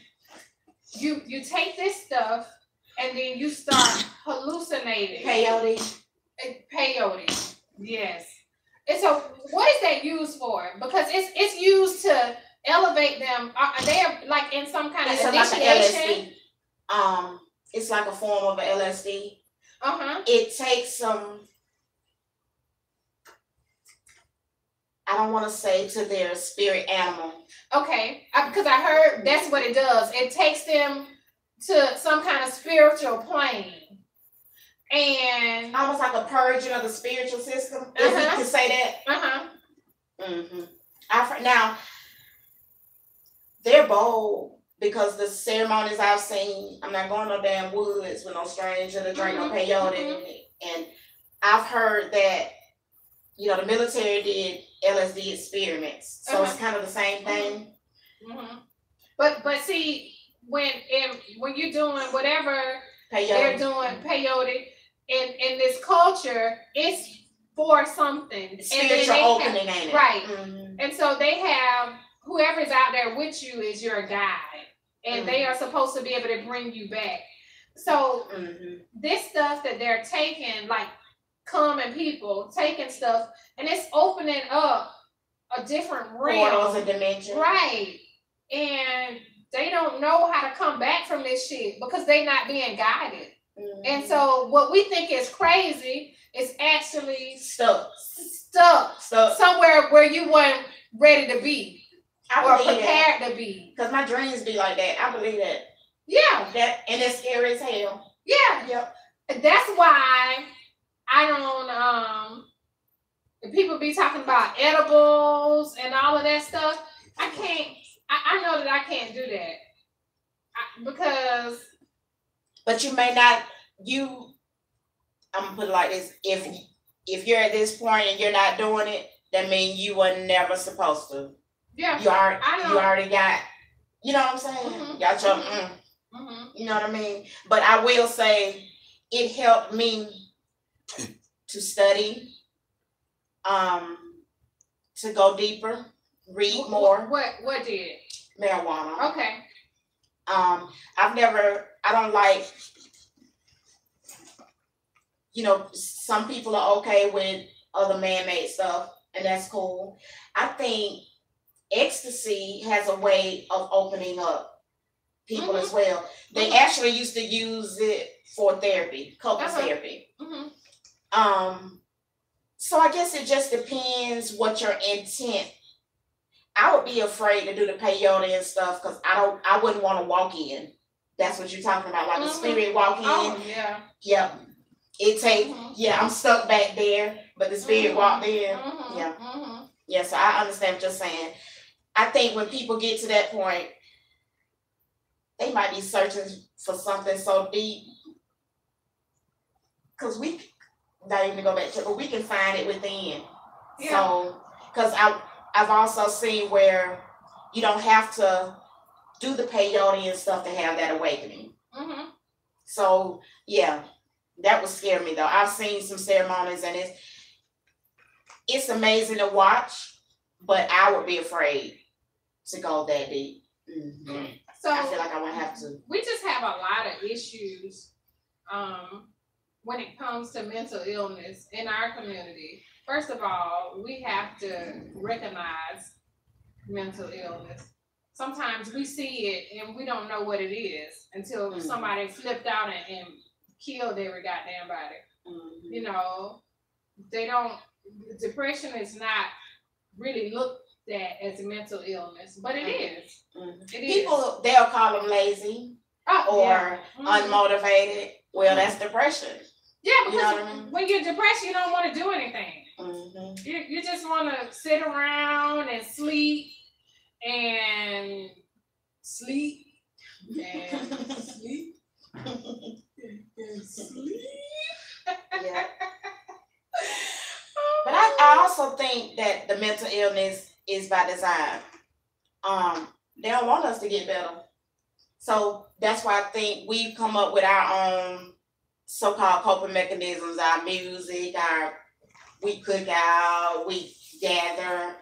you take this stuff and then you start hallucinating. Peyote. Yes. And so what is that used for? Because it's used to elevate them. They are like in some kind of initiation. It's like a form of an LSD. It takes some, I don't want to say to their spirit animal. Okay, because I heard that's what it does. It takes them to some kind of spiritual plane. And almost like a purging of the spiritual system, if we can say that. Now, they're bold because the ceremonies I've seen, I'm not going no damn woods with no stranger to drink no peyote. And I've heard that, you know, the military did LSD experiments. So it's kind of the same thing. But see, when you're doing whatever they're doing peyote in this culture, it's for something. Spiritual opening, ain't it? Right. And so they have whoever's out there with you is your guide. And they are supposed to be able to bring you back. So this stuff that they're taking, like common people taking stuff, and it's opening up a different realm. Portals and dimensions. Right. And they don't know how to come back from this shit because they're not being guided. And so what we think is crazy is actually stuck somewhere where you weren't ready to be or prepared to be. Because my dreams be like that. I believe that. Yeah. And it's scary as hell. Yeah. Yep. That's why I don't people be talking about edibles and all of that stuff. I know that I can't do that. Because but you may not, I'm gonna put it like this, if you're at this point and you're not doing it, that means you were never supposed to. Yeah. You already got, you know what I'm saying? Got your you know what I mean? But I will say it helped me to study, to go deeper, read more. What did? Marijuana. Okay. I don't like, you know, some people are okay with other man-made stuff, and that's cool. I think ecstasy has a way of opening up people as well. They actually used to use it for therapy, couples therapy. So I guess it just depends what your intent. I would be afraid to do the peyote and stuff because I wouldn't want to walk in. That's what you're talking about, like the spirit walk in. Oh, yeah. Yep. It take, I'm stuck back there, but the spirit walked in. Yeah. Yeah, so I understand what you're saying. I think when people get to that point, they might be searching for something so deep. Because we, not even to go back to, but we can find it within. Yeah. So, because I've also seen where you don't have to do the peyote and stuff to have that awakening. So, yeah, that would scare me though. I've seen some ceremonies and it's amazing to watch, but I would be afraid to go that deep. So I feel like I wouldn't have to. We just have a lot of issues when it comes to mental illness in our community. First of all, we have to recognize mental illness. Sometimes we see it and we don't know what it is until somebody flipped out and killed every goddamn body. You know, depression is not really looked at as a mental illness, but it is. People, they'll call them lazy or unmotivated. Well, that's depression. Yeah, because you know what I mean? When you're depressed, you don't want to do anything. You just want to sit around and sleep and sleep and sleep and sleep. Yeah. But I also think that the mental illness is by design. They don't want us to get better. So that's why I think we've come up with our own so-called coping mechanisms, our music, we cook out, we gather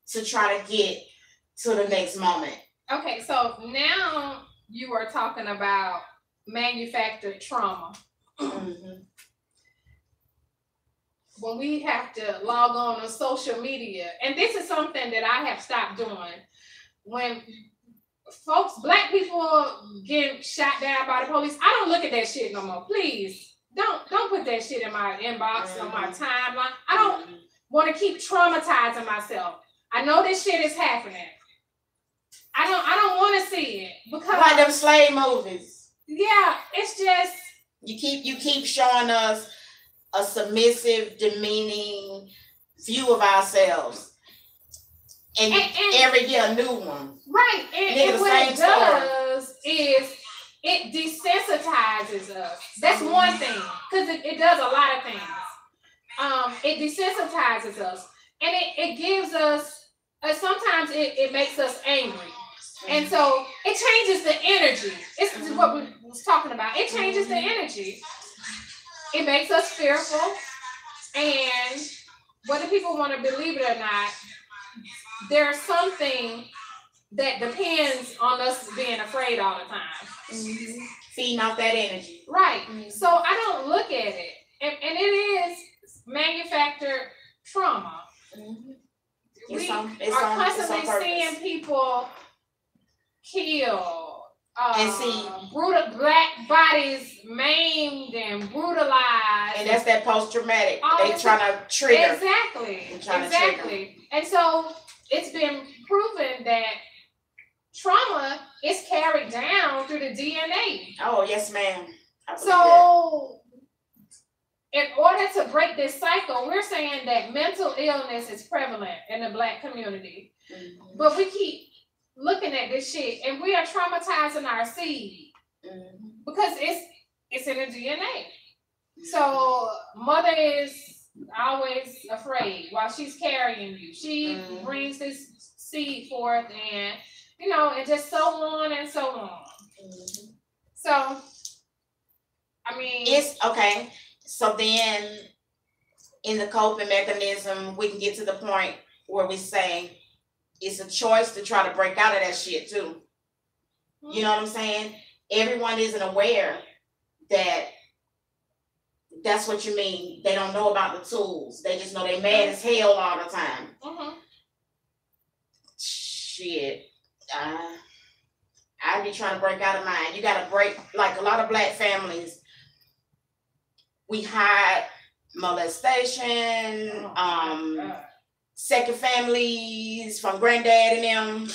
to try to get to the next moment. Okay, so now you are talking about manufactured trauma. When we have to log on to social media, and this is something that I have stopped doing, when folks, black people get shot down by the police, I don't look at that shit no more. Please, don't put that shit in my inbox, on my timeline. I don't want to keep traumatizing myself. I know this shit is happening. I don't want to see it because like them slave movies. Yeah, it's just you keep showing us a submissive, demeaning view of ourselves, and every year a new one. Right, and what it does is it desensitizes us. That's one thing, because it does a lot of things. It desensitizes us, and it gives us. Sometimes it makes us angry, and so it changes the energy. This is what we was talking about. It changes the energy. It makes us fearful, and whether people want to believe it or not, there's something that depends on us being afraid all the time. Feeding off that energy. Right. So I don't look at it. And it is manufactured trauma. We are constantly seeing people killed. And see brutal black bodies maimed and brutalized. And that's that post-traumatic. They trying to trigger. Exactly. And so it's been proven that trauma is carried down through the DNA. Oh, yes, ma'am. So in order to break this cycle, we're saying that mental illness is prevalent in the black community. But we keep looking at this shit and we are traumatizing our seed because it's in the DNA. So mother is always afraid while she's carrying you. She brings this seed forth and and just so on and so on. So I mean it's okay. So then in the coping mechanism we can get to the point where we say it's a choice to try to break out of that shit too. You know what I'm saying? Everyone isn't aware that that's what you mean. They don't know about the tools. They just know they mad as hell all the time. Shit. I'd be trying to break out of mine. You got to break, like a lot of black families, we hide molestation, second families from granddad and them.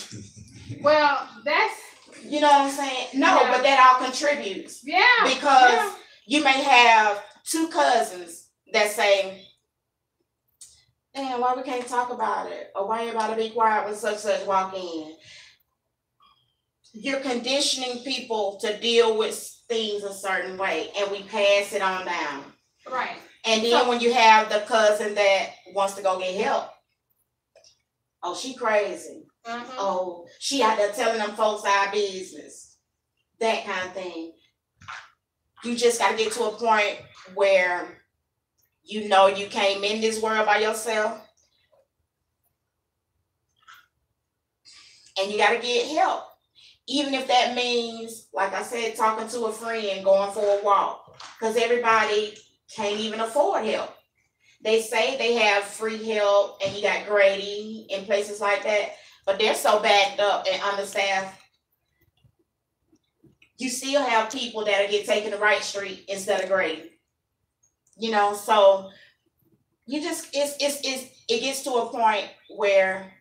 Well, that's, you know what I'm saying? No, yeah. But that all contributes. Yeah. Because you may have two cousins that say, damn, why we can't talk about it? Or why everybody be quiet when such walk in? You're conditioning people to deal with things a certain way, and we pass it on down. Right. And then when you have the cousin that wants to go get help, oh, she crazy. Oh, she out there telling them folks our business. That kind of thing. You just got to get to a point where you know you came in this world by yourself. And you got to get help. Even if that means, like I said, talking to a friend, going for a walk. Because everybody can't even afford help. They say they have free help and you got grading in places like that. But they're so backed up and understaffed. You still have people that'll get taken to Wright Street instead of grading. You know, so you just it gets to a point where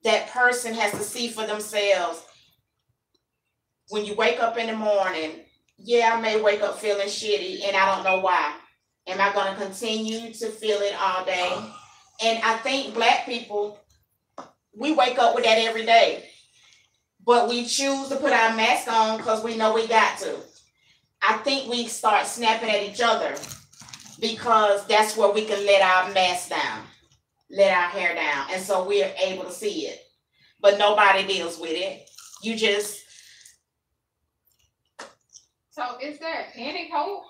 that person has to see for themselves. When you wake up in the morning, yeah, I may wake up feeling shitty and I don't know why. Am I going to continue to feel it all day? And I think Black people, we wake up with that every day. But we choose to put our mask on because we know we got to. I think we start snapping at each other because that's where we can let our mask down, let our hair down. And so we're able to see it. But nobody deals with it. You just... So is there any hope?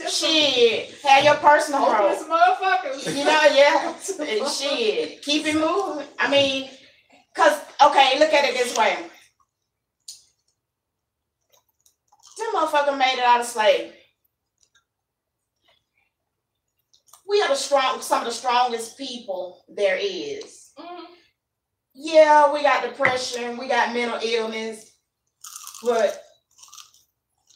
Shit, have your personal growth. Motherfuckers. You know, yeah. Shit, keep it moving. I mean, cause okay, look at it this way. Them motherfucker made it out of slavery. We are some of the strongest people there is. Yeah, we got depression, we got mental illness, but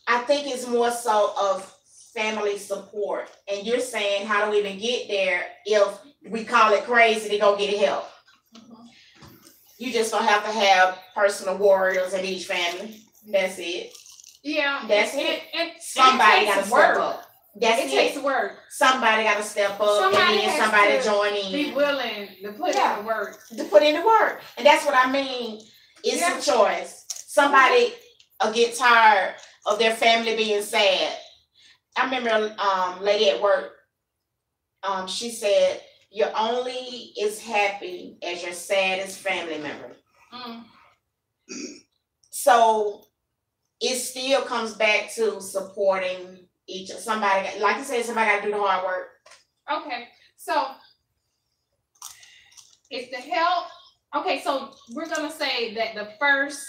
I think it's more so of family support. And you're saying, how do we even get there if we call it crazy to go get help? You just gonna have to have personal warriors in each family. That's it. Yeah. That's it. Somebody got to step up. That's it. It takes work. Somebody got to step up and then somebody join in. Be willing to put in the work. To put in the work. And that's what I mean. It's a choice. Somebody will get tired of their family being sad. I remember a lady at work, she said, you're only as happy as your saddest family member. So it still comes back to supporting somebody. Like you said, somebody got to do the hard work. Okay, so it's the help. Okay, so we're going to say that the first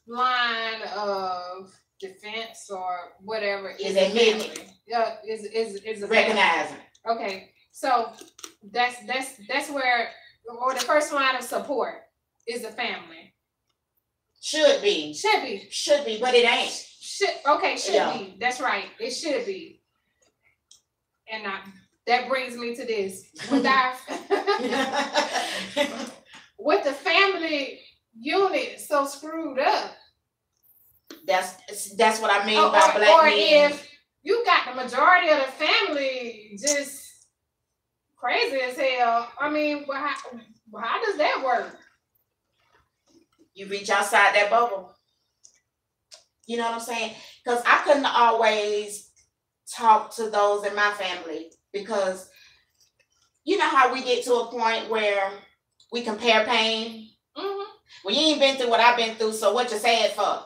line of defense or whatever is admitting. Is recognizing. Okay, so that's where, or the first line of support is the family. Should be, but it ain't. Should be. That's right. It should be. And that brings me to this. With the family unit so screwed up. That's what I mean by Black men. Or if you got the majority of the family just crazy as hell, I mean, how does that work? You reach outside that bubble. You know what I'm saying? Because I couldn't always talk to those in my family because you know how we get to a point where we compare pain? Well, you ain't been through what I've been through, so what you sad for?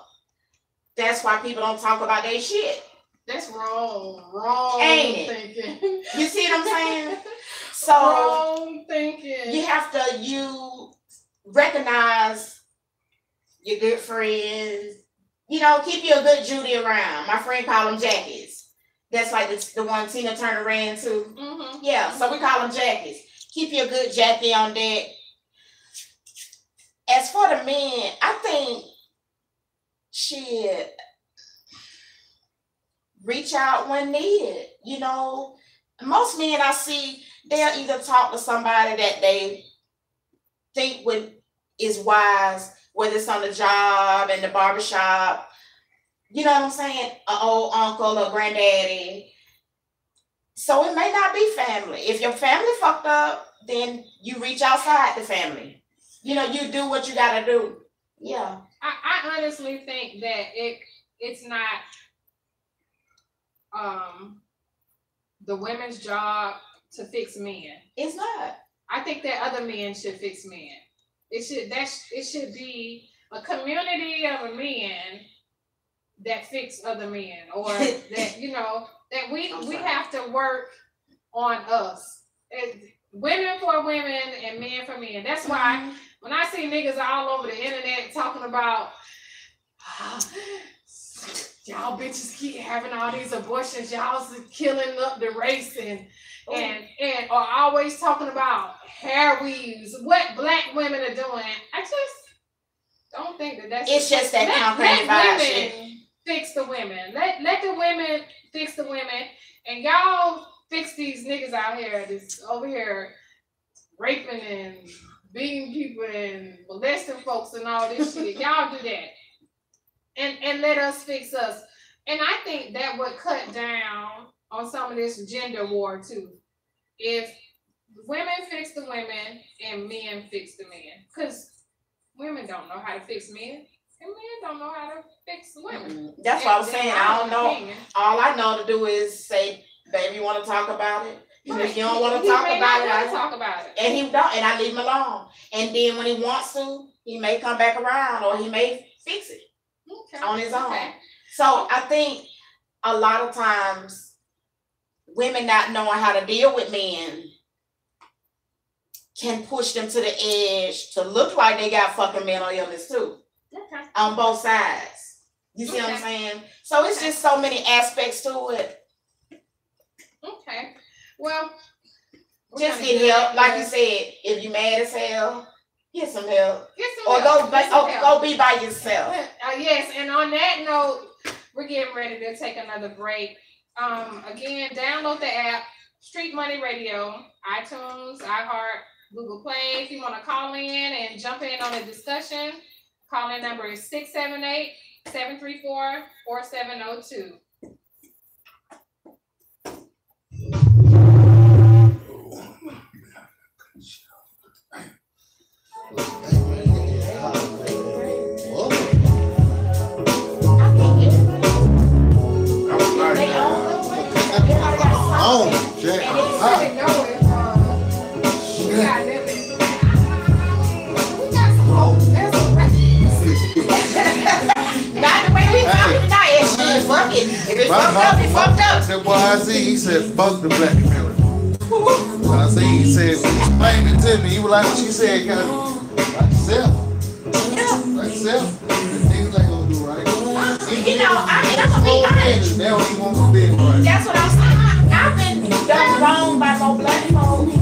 That's why people don't talk about their shit. That's wrong ain't thinking. It? You see what I'm saying? So wrong thinking. You have to recognize your good friends. You know, keep you a good Judy around. My friend call them Jackies. That's like the one Tina Turner ran to. Yeah, so we call them Jackies. Keep you a good Jackie on deck. As for the men, I think, shit, reach out when needed. You know, most men I see, they'll either talk to somebody that they think is wise, whether it's on the job, in the barbershop, you know what I'm saying? An old uncle or granddaddy. So it may not be family. If your family fucked up, then you reach outside the family. You know, you do what you gotta do. Yeah. I honestly think that it's not the women's job to fix men. It's not. I think that other men should fix men. It should be a community of men that fix other men, or that, you know, that we have to work on us. Women for women and men for men. That's why when I see niggas all over the internet talking about y'all bitches keep having all these abortions, y'all's killing up the race and are always talking about hair weaves, what black women are doing. I just don't think that's it's just that campaign let shit. women fix the women. Let the women fix the women, and y'all fix these niggas out here that's over here raping and beating people and molesting folks and all this shit. Y'all do that. And let us fix us. And I think that would cut down on some of this gender war too. If women fix the women and men fix the men. Because women don't know how to fix men. And men don't know how to fix women. That's what I was saying. I don't know. All I know to do is say, baby, you want to talk about it? And if you don't want to talk about it, I talk about it. And he don't, and I leave him alone. And then when he wants to, he may come back around or he may fix it on his own. Okay. So I think a lot of times women not knowing how to deal with men can push them to the edge to look like they got fucking mental illness too. Okay. On both sides. You see what I'm saying? So it's just so many aspects to it. Okay. Well, just get help. Like you said, if you mad as hell, get some help. Or go be by yourself. Yes, and on that note, we're getting ready to take another break. Again, download the app, Street Money Radio, iTunes, iHeart, Google Play. If you want to call in and jump in on the discussion, call-in number is 678-734-4702. That boy I see, he said, fuck the black mirror. I see, he said, when he explained it to me, he was like, what she said, like yourself. Like yourself. The things ain't gonna do right. You know, I'm gonna be honest. They don't even want to be right. That's what I'm saying. I've been done wrong by no black folks in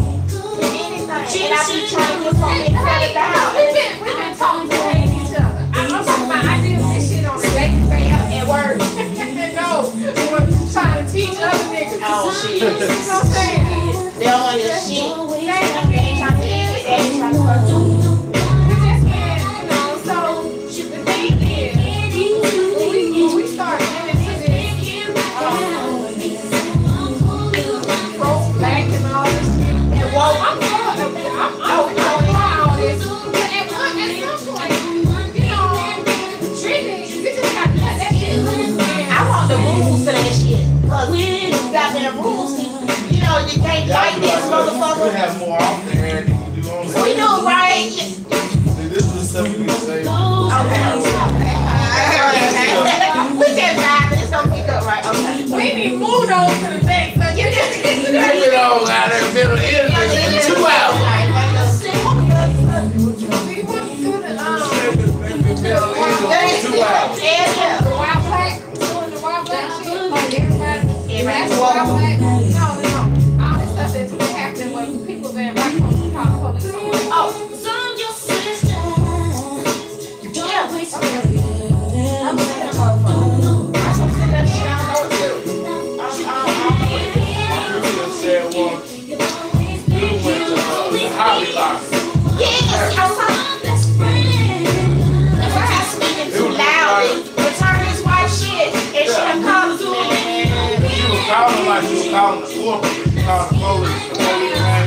anything. And I've been trying to get something to down. We've been talking to each other. I'm talking about, I did this shit on a daily basis at work. No, we're trying to teach other niggas. Oh, shit. You know what I'm saying? They don't want your shit. They ain't trying to hurt you. We just can't, you know, so the thing is, when we start getting into this, pro-black and all this shit, and well, I'm all this. But at some point, you know, treating, you just got to cut that shit loose. I want the rules to that shit. Because we got them rules. You know, you can't like this motherfucker. We have more off the air than you do on the We do, right? This is the stuff you need to say. Okay. We just vibe and it's gonna pick up, right? Okay. We need moved on to the next. So you just get to We all got that middle ear in 2 hours. We want to do the Middle ear in 2 hours. the wild black, doing the wild black shit. Everybody Everybody's wild welcome. black. No. All this stuff that's been happening when people been black folks call the police. Oh. Yeah. called the corporate. He called the police. The police man.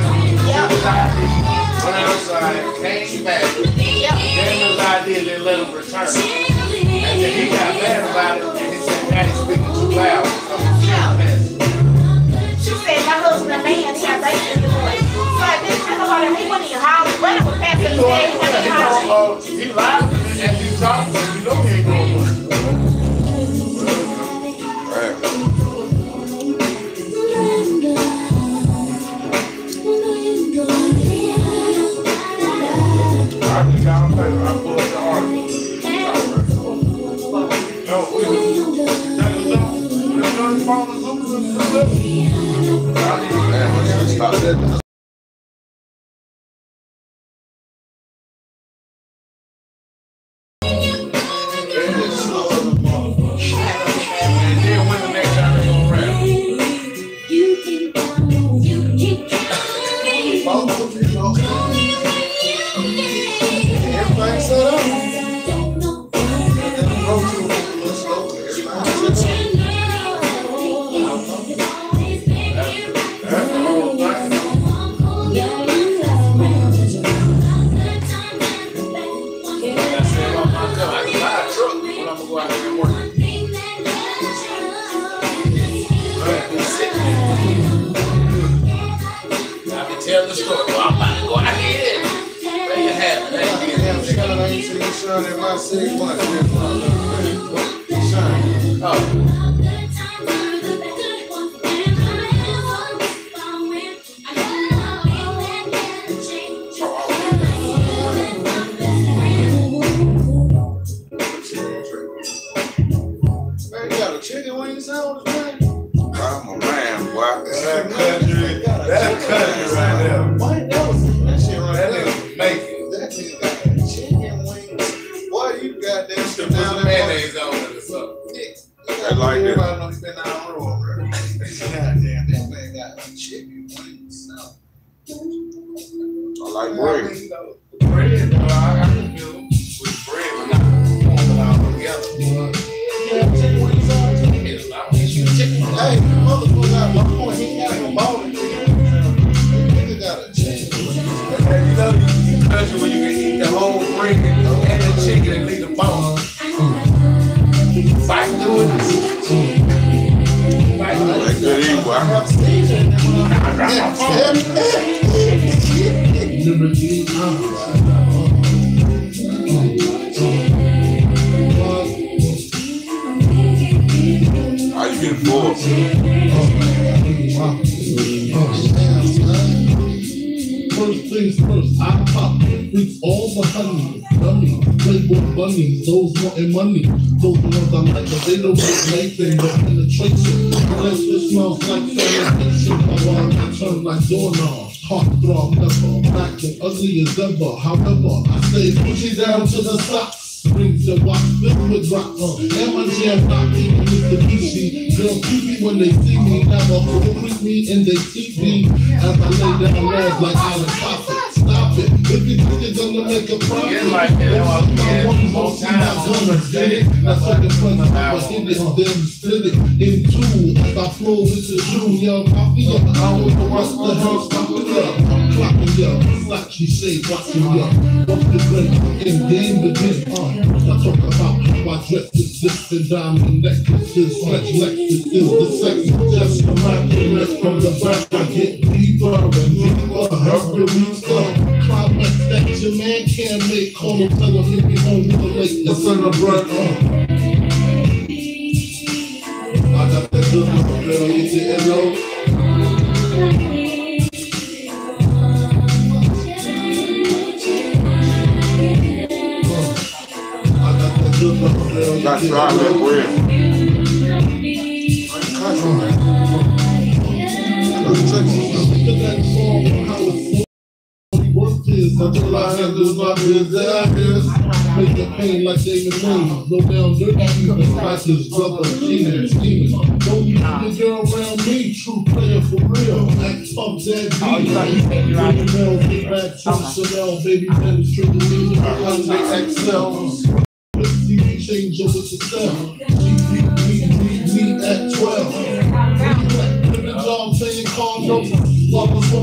Yep. Went outside, came back. Yep. Then those ideas, they let him return. And then he got mad about it, and he said, Daddy speaking too loud. She said, my husband a man, he got raised in the voice. So I didn't tell nobody, he went in your house, but it was past the day, he went in your house. He lied and he talked, but you know he ain't going to. Right. I pulled the article. No, we stop that. Tell the story. Well, I'm about to go out here. Make it happen. Man, you got a chicken wing sandwich, man? I'm a man, boy. That country right there. Why that was that shit right That there? nigga make it. That nigga got a chicken wing. Boy, you got that shit Put down some there. mayonnaise on it or something. I like that. Everybody know he been down the road, bro. Goddamn, that man got a chicken wing sandwich. I like bread. Bread, I can feel with bread, but not warm it all together. Chicken wing sandwich. Hey, motherfucker got my point. He got no bone. Nigga got a chicken wing. And you know, you country where you can eat the whole bread and the chicken and leave the bone. Fight through it. Fight through it. Good eat, boy. How you getting full? First things first, I pop, drinks all the honey, dummy, playboy bunnies, those wanting money, those the ones I like, but they don't get Nathan, but penetration, unless it smells like sanitation, my wife turn like doorknobs, heartthrob never, black and ugly as ever, however, I stay pushing down to the socks. Brings the watch filled with rock and my jam not even with the Mitsubishi. Girls keep me when they see me, never with me and they keep me as I lay down walls like Island Prophet. Stop it, if you think you're gonna make a profit, Yeah, like that. most time I'm gonna get it. That's like the fun of how I hit it, then split it in two. As I flow with the shoe, young coffee up, I don't know what's the hell stopping up. I'm clocking up, like she say, watching up. What's the break? In game begin on. I talk about how I dress with this and diamond necklaces, stretch Lexus is the sex, just the immaculate from the back. I get deeper and deeper, help the reason. Climax that your man can't make, call him, tell him if he home with the lake, the son of bread. I got that good little girl, you didn't know. That's right, that bread. Until I have this my business, make the pain like David Wayne. Low down dirty, even like his brother, scheming. Don't leave the girl around me, true player for real. Act tough, that beat. Baby Mel, get back to Chanel, baby penetrate the music, Hyundai XL. TV change over to 7. Me at 12. Dog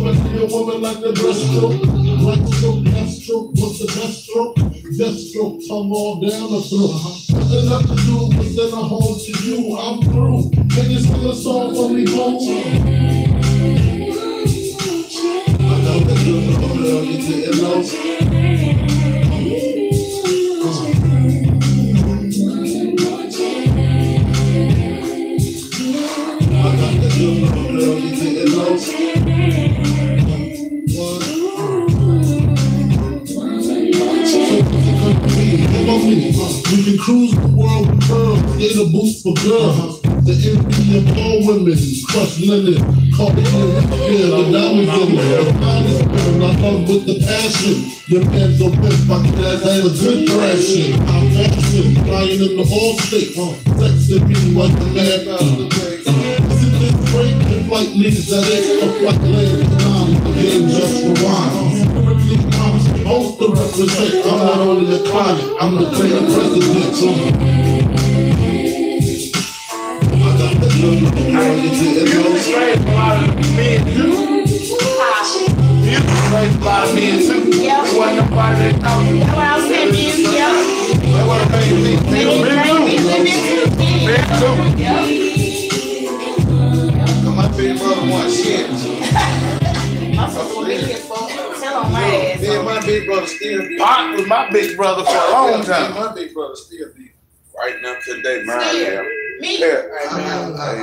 woman, be a woman like the breaststroke. Right stroke, left stroke, what's the best stroke? Death stroke, tongue all down the throat. Nothing left to do but send a home to you. I'm through. Can you sing a song for me, home? I know that you know, girl, you didn't know. You can cruise the world with pearls, gator boots for girls. The envy of all women, crushed linen, carpet here, the diamonds in it. The finest women, I love with the passion. Your hands are bent, my dad had a good thrashing. I'm fashion, flying in the all state, sexing me like the mad Isn't this great? The flight leads that is a flight land, the game just rewind. I'm supposed to represent, I'm not only a client, I'm the great president. You raised a lot of men too. You raised a lot of men too. Yeah. There wasn't nobody that taught you. That's what I said, men, yeah. That was a baby. Men too. My big brother wants shit. I'm supposed to be here for tell on my ass. Yeah, my big brother still be. Pop was my big brother for a long time. My big brother still be. Right now today, mine, Still. yeah. Me. Yeah.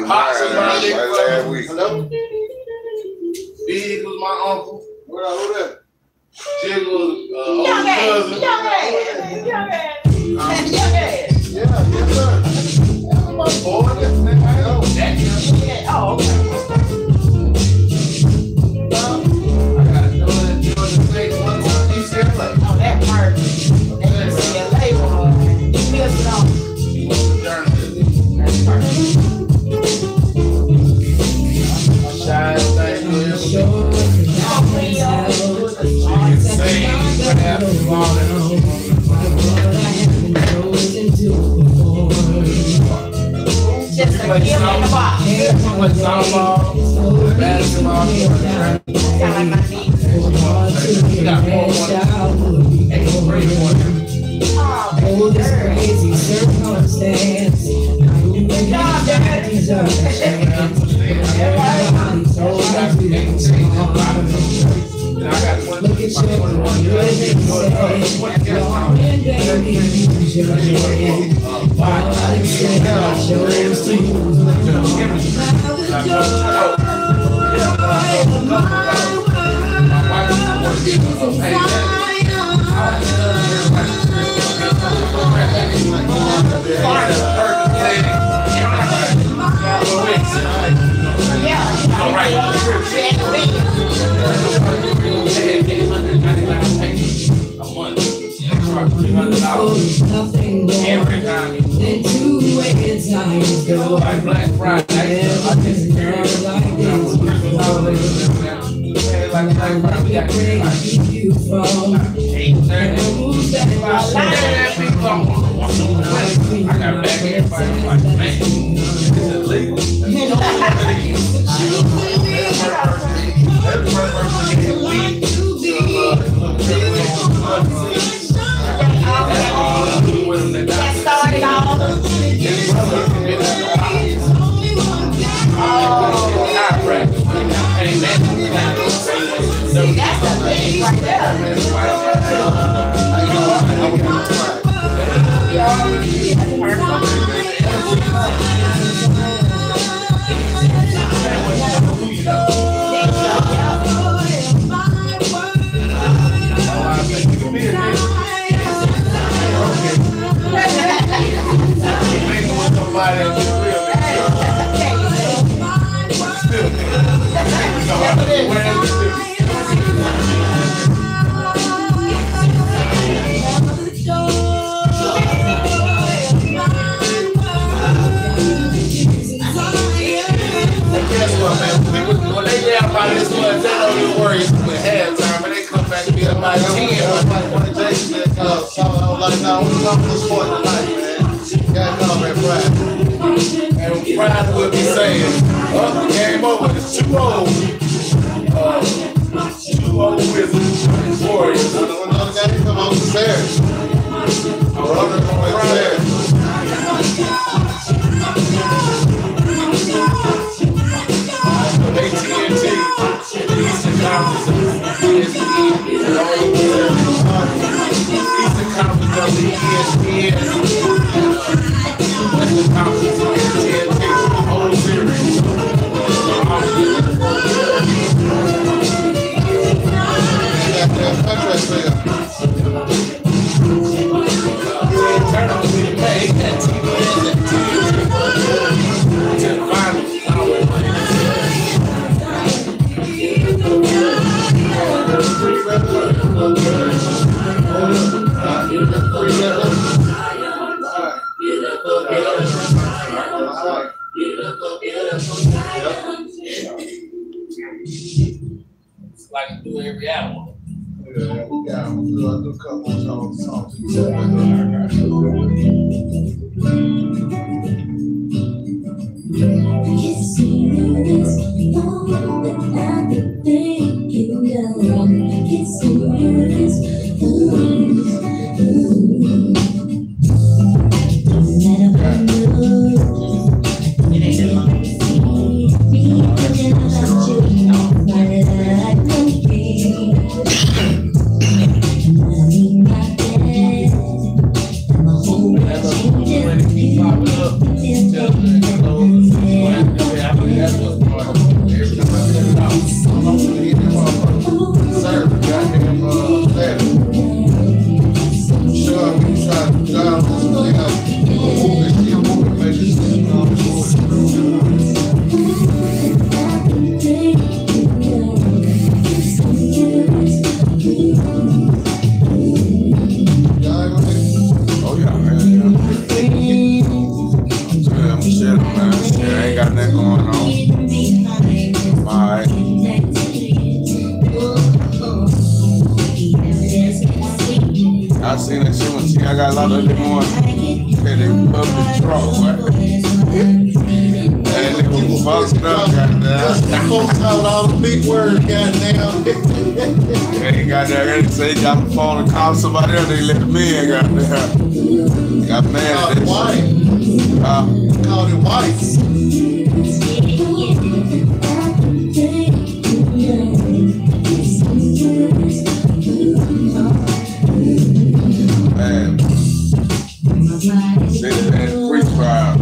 Pop was my big Right brother. last week. Hello? Big was my uncle. Who that? Jig was Young ass. cousin. Young ass. Young ass. Young ass. Yeah, yes, sir. Boy, that's Yeah. Oh, okay. I got Georgia State, one UCLA. Oh, that part. That UCLA one. You missed it on. That's part. Shy thing, Just a gift in the box. play softball, basketball, Sound like my niece. we got 4-1. Oh, that's crazy. Circumstance. Look at nothing more than 2 times go. Black Friday. I just never like this before. Where keep you from? Who's that? I got back everybody like, man, is it legal? That started all. That's the thing right there. When they down by this much, they don't even worry with halftime, but they come back and be about 10. One of Jason that like, now we're coming to sport tonight, man. Gotta come at Friday. And Friday will be saying, oh, the game over, it's too old. two old wizards, warriors. Another guy come on the stairs. AT&T, Eastern Conference, ESPN, Eastern Conference of the ESPN, Western Conference of AT&T, whole series. It's like you do every hour. Yeah, we got him. Do a couple of songs. I seen that shit when I got a lot of them on. Okay, they public draw, right? And they people boxing up, goddamn. Folks out all the big words, goddamn. They got that, they say you got the phone and call somebody else, they let them in, goddamn. Got mad at that shit. Called it white. Man. Say that free trial.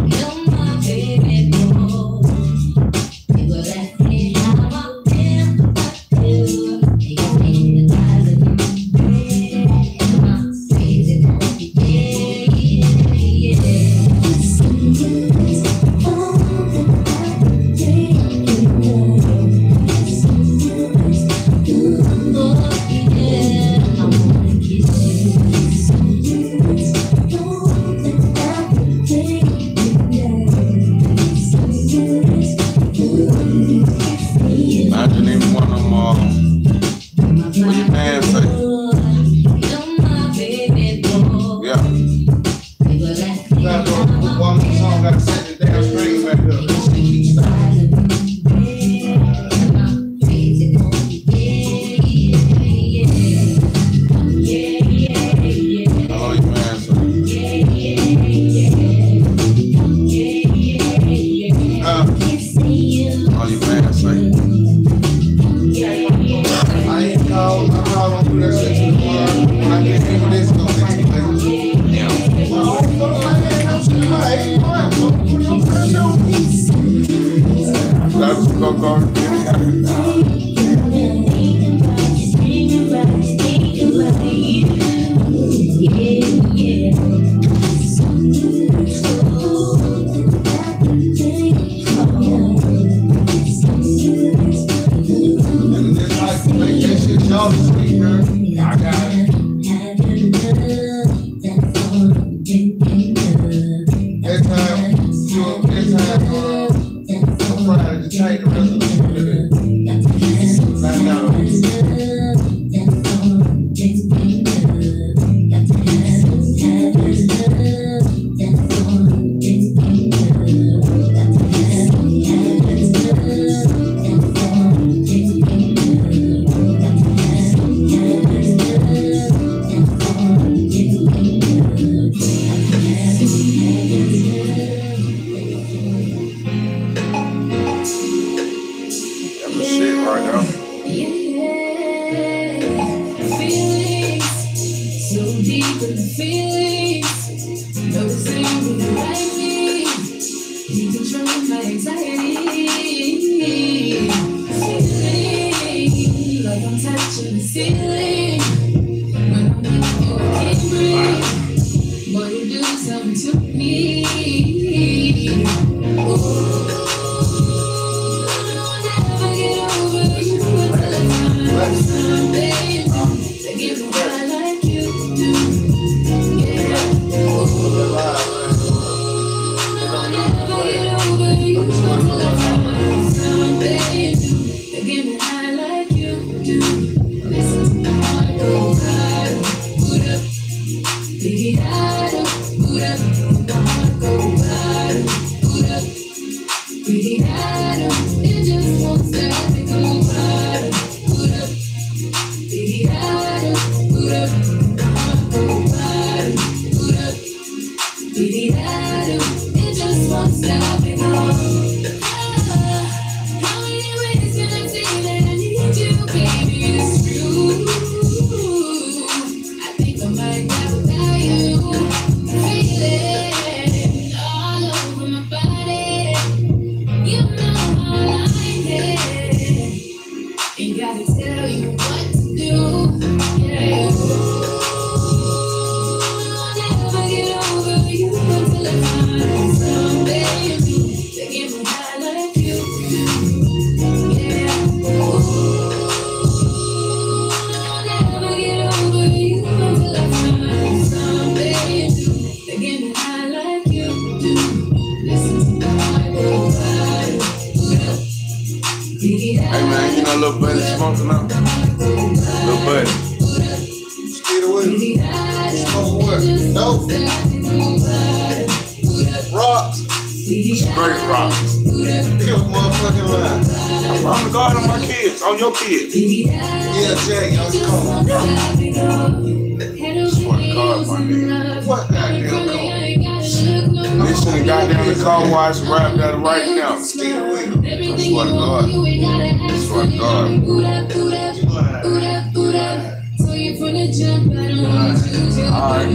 Hey man, you know little buddy smoking up? Little buddy. Skeet away. Smoking what? Dope. Rocks. Straight rocks. You motherfucking lie. I'm on the guard on my kids, on your kids. Yeah, Jack, y'all come on. Swear to God, my nigga. What goddamn call? This shit got down the car wash right there right now. Skeet away. I swear to God. I swear to God. Alright.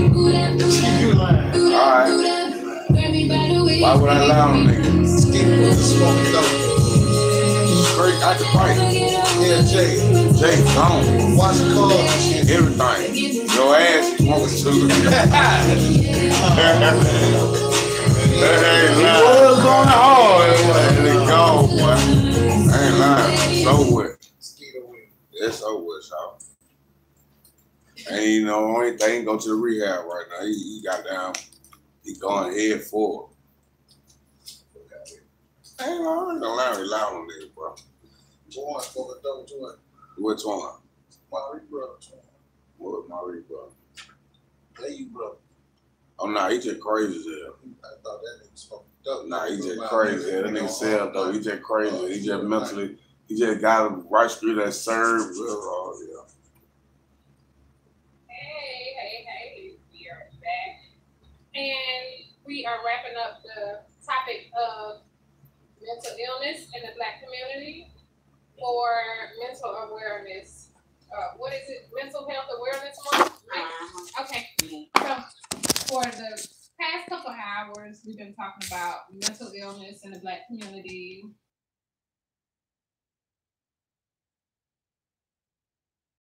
You lying. Alright. Why would I lie on niggas? Skeet away. Smoking dope. Straight out the fight. Yeah, Jay. Jay gone. Watch the car and shit. Everything. Your ass is walking to the It was going hard. It gone, boy. I ain't lying. So what? Skeet away. It's over with, y'all. And you know, only thing go to the rehab right now. He got down. He going head forward. I ain't gonna rely on niggas, bro. Join for the double joint. Which one? Marie brother. What Marie, bro? Hey, you brother. Oh, nah, he just crazy as hell. I thought that nigga smoking dope. Nah, he just crazy. That nigga sell though. He just crazy. He just mentally, he just got a right street that served. Oh, yeah. Hey, we are back. And we are wrapping up the topic of mental illness in the Black community for mental awareness. What is it? Mental Health Awareness Month? Right? Okay. So for the past couple hours, we've been talking about mental illness in the Black community,